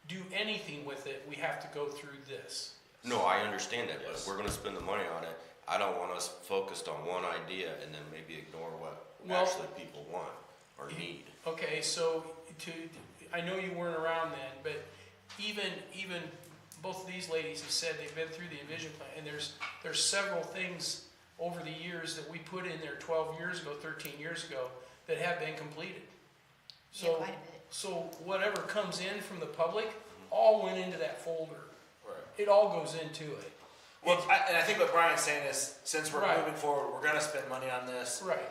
do anything with it, we have to go through this. No, I understand that, but Yes. if we're gonna spend the money on it, I don't want us focused on one idea and then maybe ignore what Well- actually people want or need. Okay, so I know you weren't around then, but even both of these ladies have said they've been through the Envision Plan, and there's several things over the years that we put in there 12 years ago, 13 years ago, that have been completed. Yeah, So, quite a bit. so whatever comes in from the public, all went into that folder. Right. It all goes into it. Well, and I think what Brian's saying is, since we're Right. moving forward, we're gonna spend money on this. Right.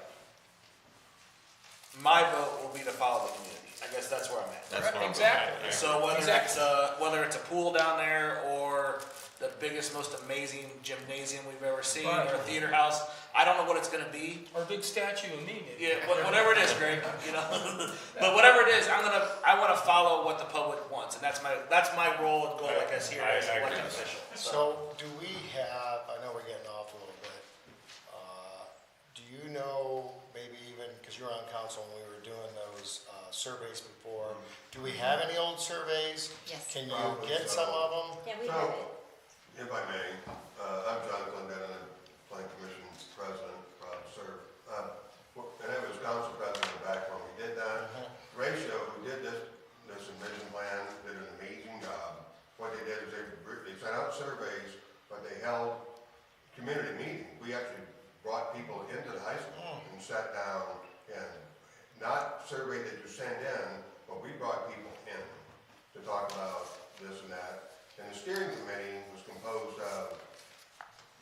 My vote will be to follow the community. I guess that's where I'm at. That's what I'm Exactly. looking at. So whether Exactly. it's a pool down there or the biggest, most amazing gymnasium we've ever seen, Right. or a theater house, I don't know what it's gonna be. Or a big statue of me, maybe. Yeah, whatever it is, Greg, you know. But whatever it is, I wanna follow what the public wants, and that's my role and goal, I guess, here as an elected official. So do we have, I know we're getting off a little bit, do you know, maybe even, because you were on council when we were doing those surveys before, do we have any old surveys? Yes. Can you get some of them? Yeah, we have it. If I may, I'm John Clinton, I'm the Planning Commission's president, served. And I was council president back when we did that. Ratio, who did this Envision plan, did an amazing job. What they did is they sent out surveys, but they held community meetings. We actually brought people into the high school and sat down and not survey that you send in, but we brought people in to talk about this and that. And the steering committee was composed of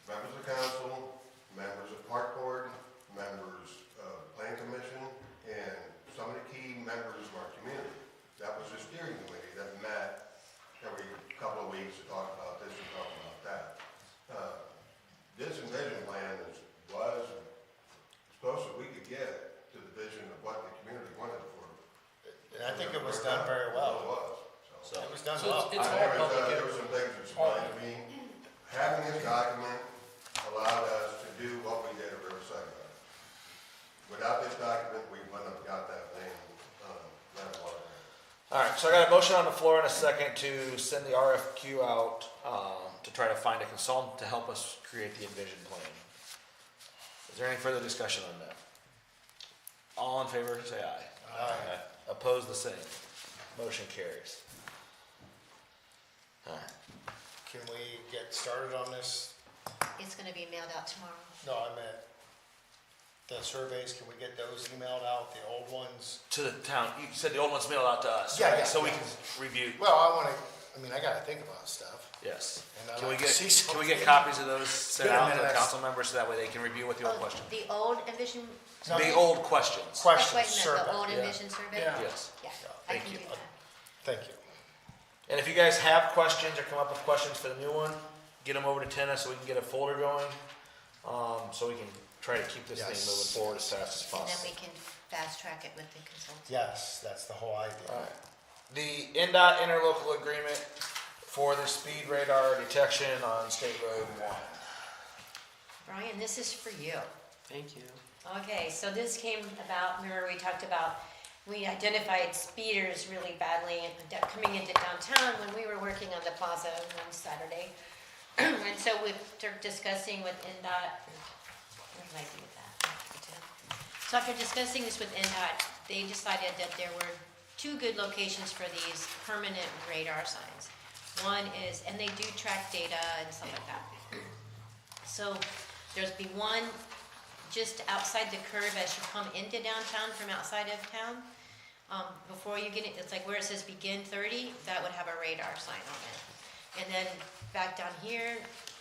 members of council, members of park board, members of planning commission, and some of the key members of our community. That was the steering committee that met every couple of weeks to talk about this and talk about that. This Envision plan was supposed to, we could get to the vision of what the community wanted for. And I think it was done very well. It was, so. It was done So well. it's all public. There were some things that surprised me. Having this document allowed us to do what we did at Riverside Drive. Without this document, we wouldn't have got that land, landwater. All right, so I got a motion on the floor in a second to send the RFQ out, to try to find a consultant to help us create the Envision plan. Is there any further discussion on that? All in favor, say aye. Aye. Opposed, the same. Motion carries. All right. Can we get started on this? It's gonna be mailed out tomorrow. No, I meant the surveys, can we get those emailed out, the old ones? To the town, you said the old one's mailed out to us, Yeah, right? yeah, So we yeah. can review, Well, I mean, I gotta think about stuff. yes. And I'd Can we like to get, see can we get something. copies of those sent Wait a out to minute, the that's- council members so that way they can review with the old Oh, question? the old Envision. No. The old questions. Questions, Wait a minute, survey. the old yeah. Envision survey? Yeah. Yes. Yeah, I Thank can you. do that. Thank you. And if you guys have questions or come up with questions for the new one, get them over to Tenna so we can get a folder going. So we can try to keep this thing Yes. moving forward as fast as And then possible. we can fast track it with the consultant. Yes, that's the whole idea. Alright. The NDOT interlocal agreement for the speed radar detection on State Road 1. Brian, this is for you. Thank you. Okay, so this came about, remember we talked about, we identified speeders really badly coming into downtown when we were working on the plaza one Saturday. And so we started discussing with NDOT, what did I do with that? So after discussing this with NDOT, they decided that there were two good locations for these permanent radar signs. One is, and they do track data and stuff like that. So there's be one just outside the curve as you come into downtown from outside of town. Before you get it, it's like where it says begin 30, that would have a radar sign on it. And then back down here,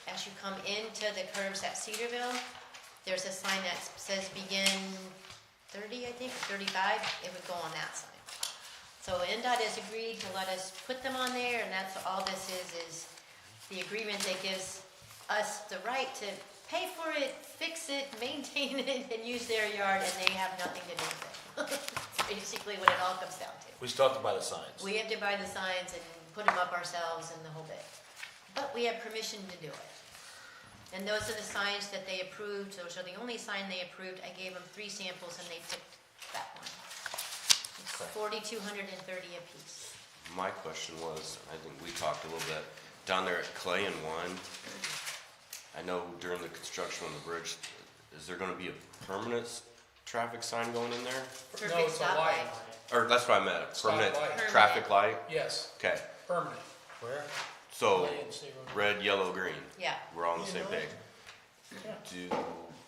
as you come into the curves at Cedarville, there's a sign that says begin 30, I think, or 35, it would go on that sign. So NDOT has agreed to let us put them on there, and that's all this is the agreement that gives us the right to pay for it, fix it, maintain it, and use their yard, and they have nothing to do with it. That's basically what it all comes down to. We still have to buy the signs. We have to buy the signs and put them up ourselves and the whole bit. but we have permission to do it. And those are the signs that they approved, those are the only sign they approved. I gave them 3 samples and they picked that one. It's $4,230 apiece. My question was, I think we talked a little bit, down there at Clay and One, I know during the construction on the bridge, is there gonna be a permanent traffic sign going in there? No, Perfect it's a light. stoplight. Or that's what I meant, permanent Stoplight. traffic light? Yes, Okay, permanent. Where? so Clay and State Road. red, yellow, green, Yeah. we're all on the same page. Yeah.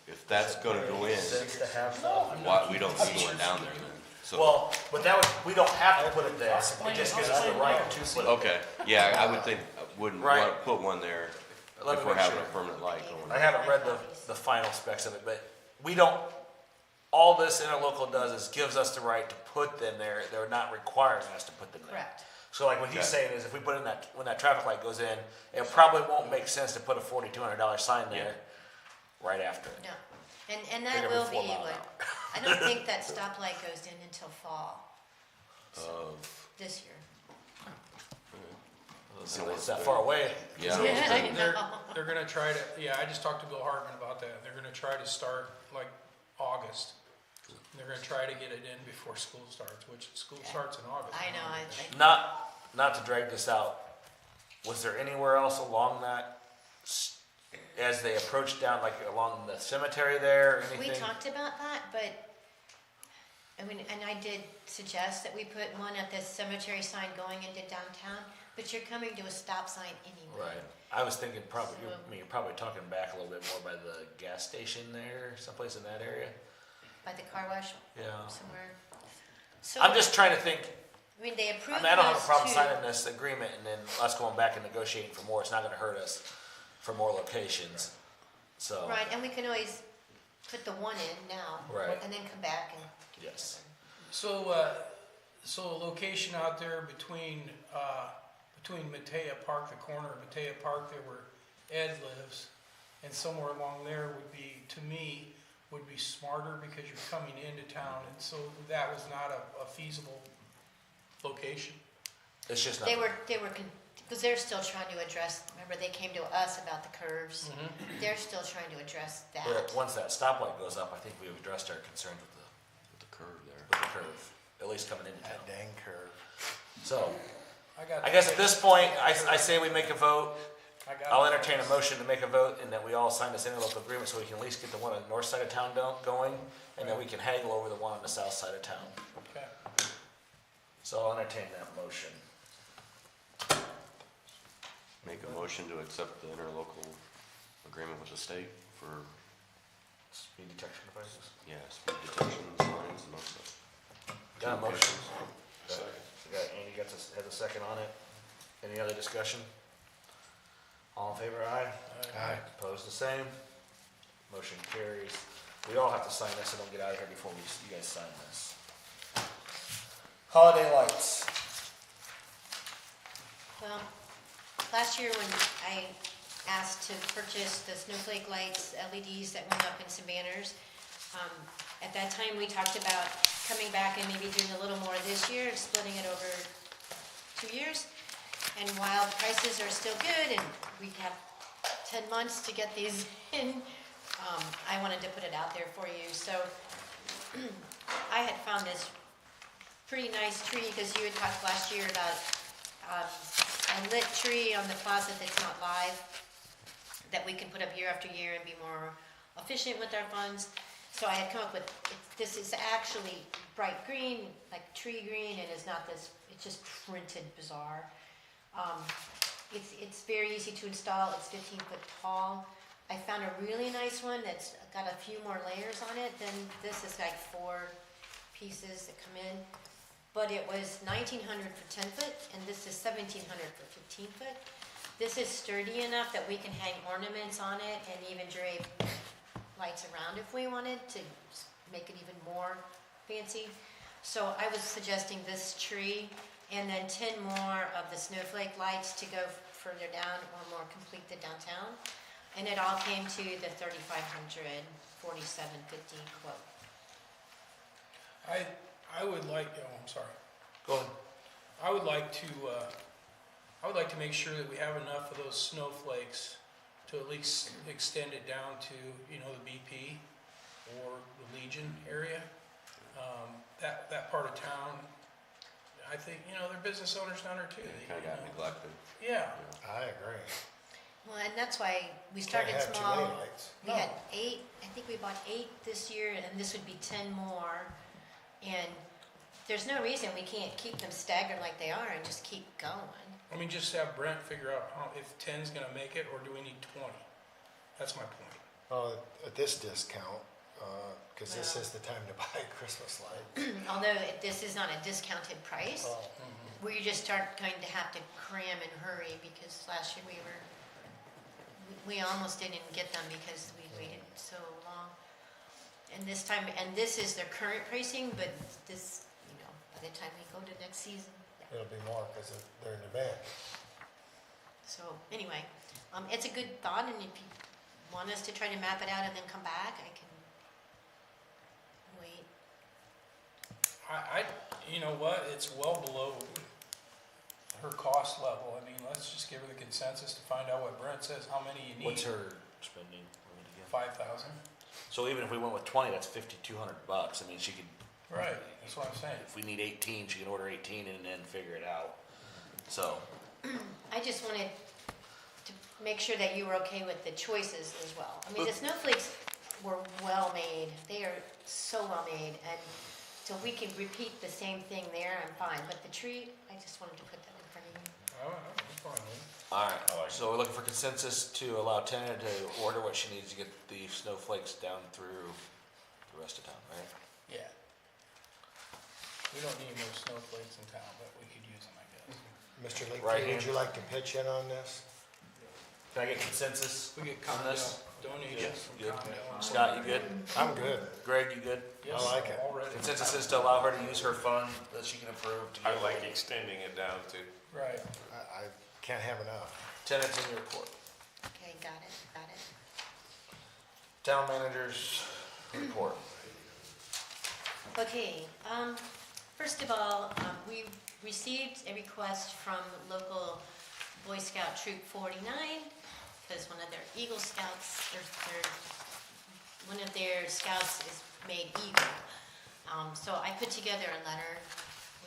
If that's gonna go in, Sense to have that. why, we don't need one down there then? So, Well, but that was, we don't have to put it there, it just gives us the right to put it. okay, yeah, I would think, I wouldn't Right. wanna put one there Let me if we're make having a sure. permanent light going. I haven't read the final specs of it, but we don't, all this interlocal does is gives us the right to put them there, they're not requiring us to put them there. Correct. So like what he's Okay. saying is if we put in that, when that traffic light goes in, it probably won't make sense to put a $4,200 sign there right after it. No, and They're that gonna will be be 4 mile what, an hour. I don't think that stoplight goes in until fall Of, this year. So it's that far away. yeah. I They're, know. they're gonna try to, yeah, I just talked to Bill Hartman about that. They're gonna try to start like August. They're gonna try to get it in before school starts, which school starts in August. I know, I Not to drag this out, was there anywhere else along that, as they approached down, like along the cemetery there, or anything? we talked about that, but, I mean, and I did suggest that we put one at the cemetery sign going into downtown, but you're coming to a stop sign anyway. Right, I was thinking probably, So- you're probably talking back a little bit more by the gas station there, someplace in that area? By the car wash Yeah. somewhere. So, I'm just trying to think, I mean, they I approved mean, I don't have a those problem two. signing this agreement and then us going back and negotiating for more, it's not gonna hurt us for more locations, so. Right, and we can always put the one in now. Right. And then come back and. Yes. So, so a location out there between Matea Park, the corner of Matea Park, there where Ed lives, and somewhere along there would be, to me, would be smarter because you're coming into town, and so that was not a feasible location. It's just not. They were, because they're still trying to address, remember, they came to us about the curves. They're still trying to address that. But once that stoplight goes up, I think we've addressed our concerns With the curve there. with the curve, at least coming into town. That dang curve. So, got I guess at this point, I say we make a vote. I got I'll it. entertain a motion to make a vote and that we all sign this interlocal agreement so we can at least get the one on the north side of town going, and then we can haggle over the one on the south side of town. Okay. So I'll entertain that motion. Make a motion to accept the interlocal agreement with the state for, Speed detection devices. yeah, speed detection signs and all stuff. Got a motion? We got, Andy has a second on it. Any other discussion? All in favor, aye? Aye. Opposed, the same? Motion carries. We all have to sign this, so don't get out of here before you guys sign this. Holiday lights. Well, last year when I asked to purchase the snowflake lights, LEDs that went up in some banners, at that time we talked about coming back and maybe doing a little more this year, and splitting it over 2 years. And while prices are still good and we have 10 months to get these in, I wanted to put it out there for you. So I had found this pretty nice tree, because you had talked last year about a lit tree on the plaza that's not live, that we can put up year after year and be more efficient with our funds. So I had come up with, this is actually bright green, like tree green, and it's not this, it's just printed bizarre. It's very easy to install, it's 15 foot tall. I found a really nice one that's got a few more layers on it than this. Is like 4 pieces that come in. But it was $1,900 for 10 foot, and this is $1,700 for 15 foot. This is sturdy enough that we can hang ornaments on it and even drape lights around if we wanted to make it even more fancy. So I was suggesting this tree, and then 10 more of the snowflake lights to go further down or more complete the downtown. And it all came to the $3,500, $4,750 quote. I would like, oh, I'm sorry. Go ahead. I would like would like to make sure that we have enough of those snowflakes to at least extend it down to, you know, the BP or the Legion area. That part of town, I think, you know, they're business owners down there too. They, Kinda got neglected. Yeah, I agree. Well, and that's why we Can't started have too small. many lights. We had 8, I think we bought 8 this year, and this would be 10 more. And there's no reason we can't keep them staggered like they are and just keep going. I mean, just have Brent figure out if 10's gonna make it, or do we need 20? That's my point. Well, at this discount, cause this Well- is the time to buy Christmas lights. Although this is not a discounted price, Oh, we just aren't going to have to cram and hurry, because last year we almost didn't get them because we waited so long. And this time, and this is their current pricing, but this, you know, by the time we go to next season. Yeah. it'll be more cause they're in demand. So anyway, it's a good thought, and if you want us to try to map it out and then come back, I can wait. You know what, it's well below her cost level. I mean, let's just give her the consensus to find out what Brent says, how many you need. What's her spending? 5,000. So even if we went with 20, that's $5,200. I mean, she could, Right, that's what I'm saying. if we need 18, she can order 18 and then figure it out. So, I just wanted to make sure that you were okay with the choices as well. I mean, the snowflakes were well made. They are so well made, and so we can repeat the same thing there, I'm fine. But the tree, I just wanted to put that in front of you. I'm fine with it. all right. So we're looking for consensus to allow Tana to order what she needs to get the snowflakes down through the rest of town, right? Yeah. We don't need more snowflakes in town, but we could use them, I guess. Mr. Lee, Right would hand. you like to pitch in on this? Can I get consensus? We get On this? donations from Good. Condell. Scott, you good? I'm good. Greg, you good? Yes, I like it. already. Consensus is to allow her to use her fund that she can approve to I get like extending it down to, Right. I can't have enough. tenants in your report. Okay, got it. Town managers report. Okay, first of all, we received a request from local Boy Scout Troop 49, because one of their Eagle Scouts, one of their scouts is made Eagle. So I put together a letter,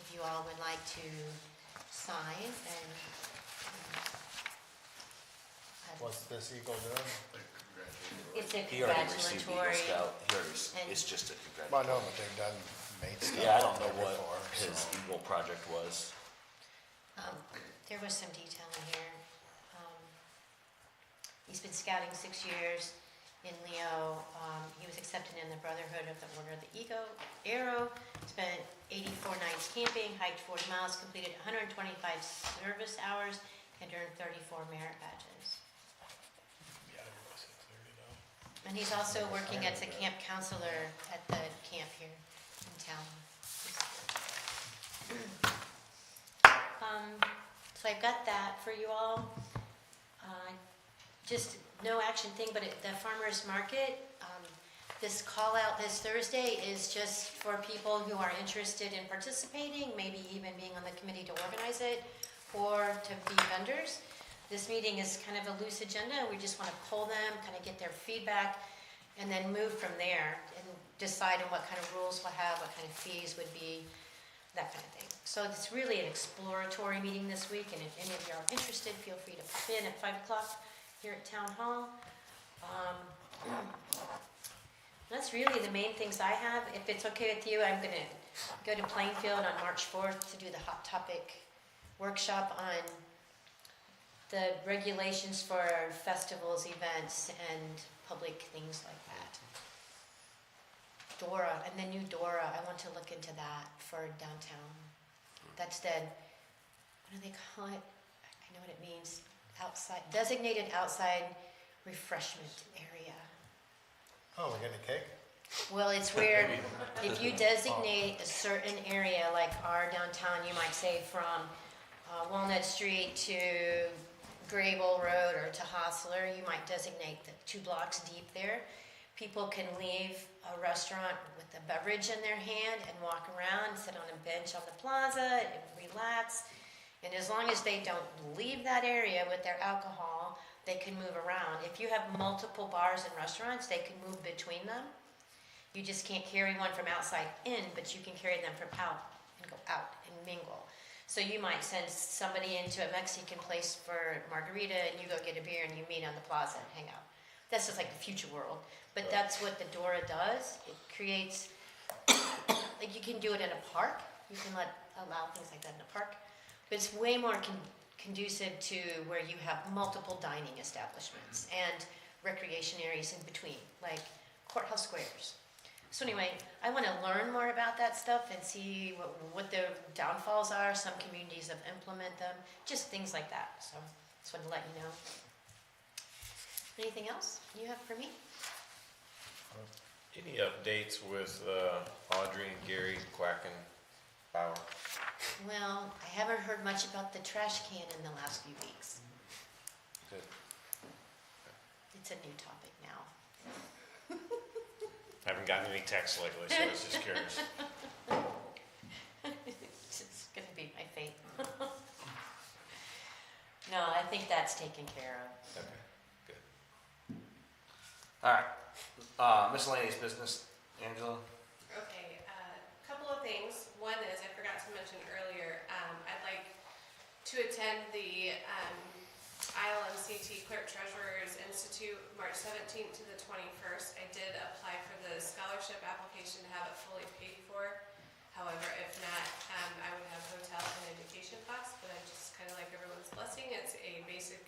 if you all would like to sign, and What's this Eagle doing? it's a He already received Eagle congratulatory. Scout. He already, and- it's just a Well, I congratulations. know, but they've done made stuff. Yeah, I don't know before, what his so. Eagle project was. There was some detail in here. He's been scouting 6 years in Leo. He was accepted in the Brotherhood of the Order of the Arrow. Spent 84 nights camping, hiked 40 miles, completed 125 service hours, and earned 34 merit badges. Yeah, everybody said 30 though. And he's also working as a camp counselor at the camp here in town. So I've got that for you all. Just no action thing, but at the farmer's market, this call out this Thursday is just for people who are interested in participating, maybe even being on the committee to organize it, or to be vendors. This meeting is kind of a loose agenda. We just want to poll them, kind of get their feedback, and then move from there and decide on what kind of rules we'll have, what kind of fees would be, that kind of thing. So it's really an exploratory meeting this week, and if any of you are interested, feel free to pop in at 5 o'clock here at Town Hall. That's really the main things I have. If it's okay with you, I'm gonna go to Plainfield on March 4th to do the hot topic workshop on the regulations for festivals, events, and public things like that. DORA, and the new DORA, I want to look into that for downtown. That's the, what do they call it? I know what it means. Outside, designated outside refreshment area. Oh, we're getting a cake? Well, it's where, if you designate a certain area, like our downtown, you might say from Walnut Street to Grable Road or to Hostler, you might designate the 2 blocks deep there. People can leave a restaurant with a beverage in their hand and walk around, sit on a bench on the plaza and relax. And as long as they don't leave that area with their alcohol, they can move around. If you have multiple bars and restaurants, they can move between them. You just can't carry one from outside in, but you can carry them from out and go out and mingle. So you might send somebody into a Mexican place for margarita, and you go get a beer, and you meet on the plaza and hang out. That's just like the future world. But that's what the DORA does. It creates, like you can do it in a park. You can allow things like that in a park. But it's way more conducive to where you have multiple dining establishments and recreation areas in between, like courthouse squares. So anyway, I want to learn more about that stuff and see what the downfalls are. Some communities have implemented them, just things like that. So just wanted to let you know. Anything else you have for me? Any updates with Audrey and Gary Quackenbauer? Well, I haven't heard much about the trash can in the last few weeks. Good. It's a new topic now. Haven't gotten any texts lately, so I was just curious. It's gonna be my fate. No, I think that's taken care of. Okay, good. All right, miscellaneous business, Angela? Okay, couple of things. One is, I forgot to mention earlier, I'd like to attend the ILMCT Clerk Treasurer's Institute, March 17th to the 21st. I did apply for the scholarship application to have it fully paid for. However, if not, I would have hotel and education costs, but I just kind of like everyone's blessing. It's a basic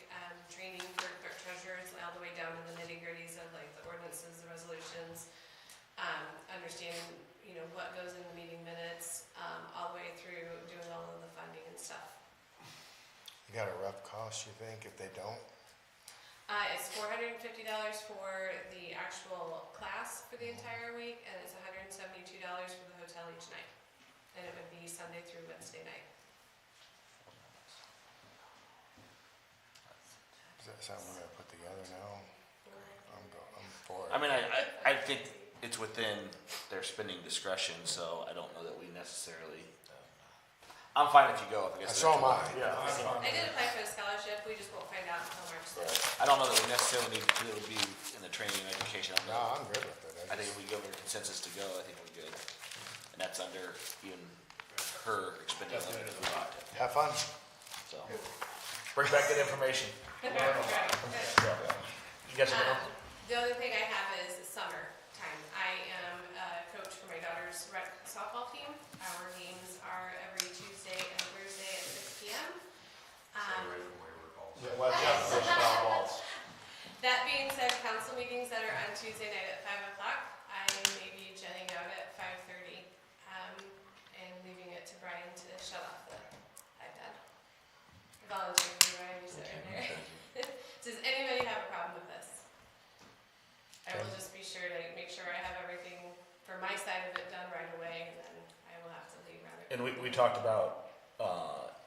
training for clerk treasurers, all the way down to the nitty-gritties of like the ordinances, the resolutions, understanding, you know, what goes in the meeting minutes, all the way through doing all of the funding and stuff. You got a rough cost, you think, if they don't? It's $450 for the actual class for the entire week, and it's $172 for the hotel each night. And it would be Sunday through Wednesday night. Is that something we're gonna put together now? I'm for it. I mean, I think it's within their spending discretion, so I don't know that we necessarily, I'm fine if you go, I guess. So am I. Yeah. I did apply for the scholarship, we just won't find out until March 6th. I don't know that we necessarily need to be in the training and education. No, I'm good with it. I think if we give her consensus to go, I think we're good. And that's under even her expending limit if we want to. Have fun. So, bring back good information. You guys know? The other thing I have is summer time. I am a coach for my daughter's rec softball team. Our games are every Tuesday and Thursday at 6 p.m. That being said, council meetings that are on Tuesday night at 5 o'clock, I may be jetting out at 5:30 and leaving it to Brian to shut off the iPad. Volunteer for Brian, you sit right there. Does anybody have a problem with this? I will just be sure to make sure I have everything for my side of it done right away, and then I will have to leave rather. And we talked about,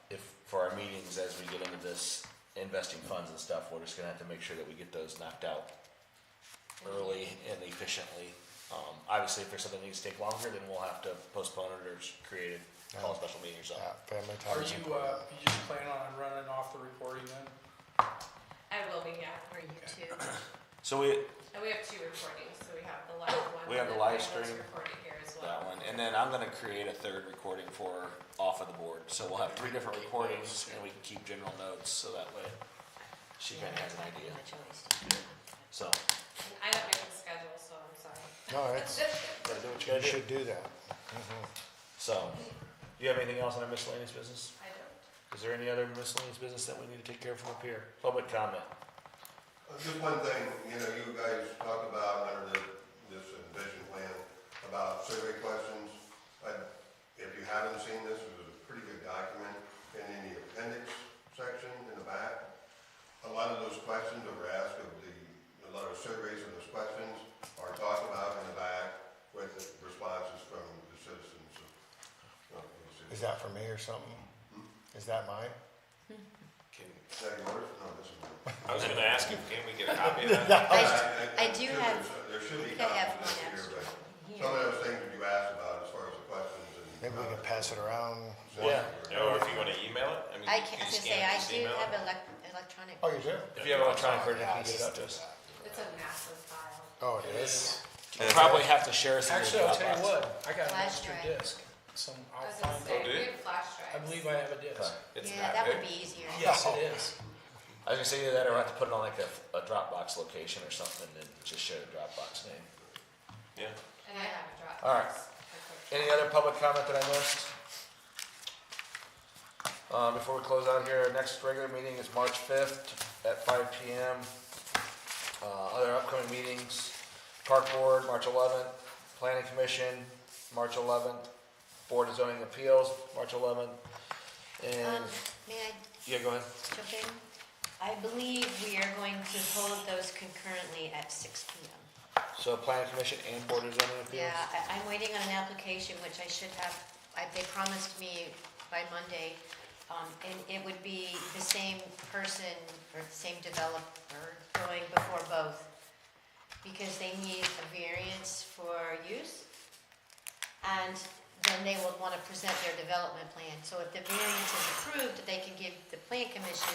if, for our meetings, as we get into this, investing funds and stuff, we're just gonna have to make sure that we get those knocked out early and efficiently. Obviously, if there's something that needs to take longer, then we'll have to postpone it or create it, call a special meeting or something. Yeah, family time. Are you just plan on running off the recording then? I will be, yeah. Or you too. So we, And we have two recordings, so we have the live one. We have and the then live let's stream. record it here as well. that one, and then I'm gonna create a third recording for off of the board, so we'll have 3 different recordings, and we can keep general notes, so that way she kinda has an idea, so. I don't make the schedule, so I'm sorry. No, it's, Gotta do what you you gotta do. should do that. So, do you have anything else on our miscellaneous business? I don't. Is there any other miscellaneous business that we need to take care of from up here? Public comment. Just one thing, you know, you guys talked about under this vision plan about survey questions. If you haven't seen this, there's a pretty good document in the appendix section in the back. A lot of those questions that were asked of a lot of surveys of those questions are talked about in the back with responses from the citizens. Is that for me or something? Is that mine? Is that yours? No, this is mine. I was gonna ask you, can we get a copy of that? I do have, There should be I have copies one here, but extra some of here. those things that you asked about as far as the questions and Maybe we can pass it around. Yeah. Or if you wanna email it, I mean, I you can, I can was gonna scan say, it, I just do email it. have electronic. Oh, you do? If you have an electronic version, can you get it out to us? It's a massive file. Oh, it is? We'll probably have to share some. Actually, I'll tell you what, I got an Flash extra drive. disc, some, I'll I was gonna find, say, do we you? have flash I drives. believe I have a disc. It's Yeah, not that big. would be easier. Yes, it is. I was gonna say either that or I have to put it on like a Dropbox location or something and just share the Dropbox name. Yeah. And I have a Dropbox. All right. Any other public comment that I missed? Before we close out here, our next regular meeting is March 5th at 5 PM. Other upcoming meetings, Park Board, March 11th, Planning Commission, March 11th, Board of Zoning Appeals, March 11th, and, May I yeah, go ahead. jump in? I believe we are going to hold those concurrently at 6 PM. So Planning Commission and Board of Zoning Appeals? Yeah, I'm waiting on an application, which I should have, they promised me by Monday. And it would be the same person or the same developer going before both. Because they need a variance for use. And then they will want to present their development plan. So if the variance is approved, they can give the plan commission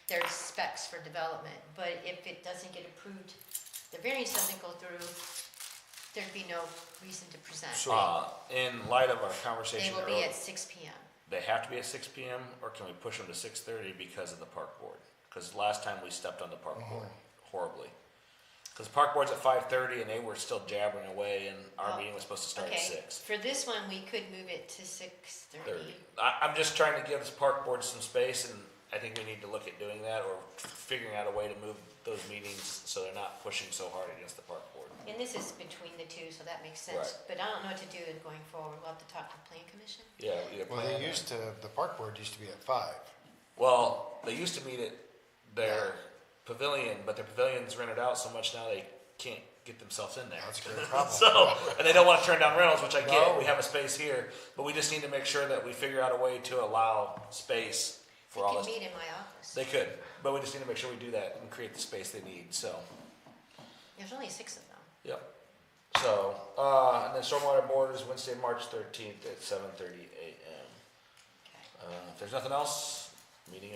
their specs for development. But if it doesn't get approved, the variance doesn't go through, there'd be no reason to present. In light of our They conversation will be earlier, at 6 PM. they have to be at 6 PM, or can we push them to 6:30 because of the Park Board? Because last time we stepped on the Park Board horribly. Because Park Board's at 5:30 and they were still jabbering away and our Oh, meeting was supposed to start at Okay, 6. for this one, we could move it to 6:30. I'm just trying to give this Park Board some space, and I think we need to look at doing that or figuring out a way to move those meetings so they're not pushing so hard against the Park Board. And this is between the two, so that makes sense. Right. But I don't know what to do going forward. We'll have to talk to the plan commission. Yeah, either Well, plan they or- used to, the park board used to be at 5. Well, they used to meet at their pavilion, but their pavilion's rented out so much now they can't get themselves in there. That's a great problem. So, and they don't want to turn down rentals, which I get, No. we have a space here, but we just need to make sure that we figure out a way to allow space They for all can this. meet in my office. They could, but we just need to make sure we do that and create the space they need, so, There's only 6 of them. yep. So, and then Stormwater Board is Wednesday, March 13th at 7:30 AM. Okay. If there's nothing else, meeting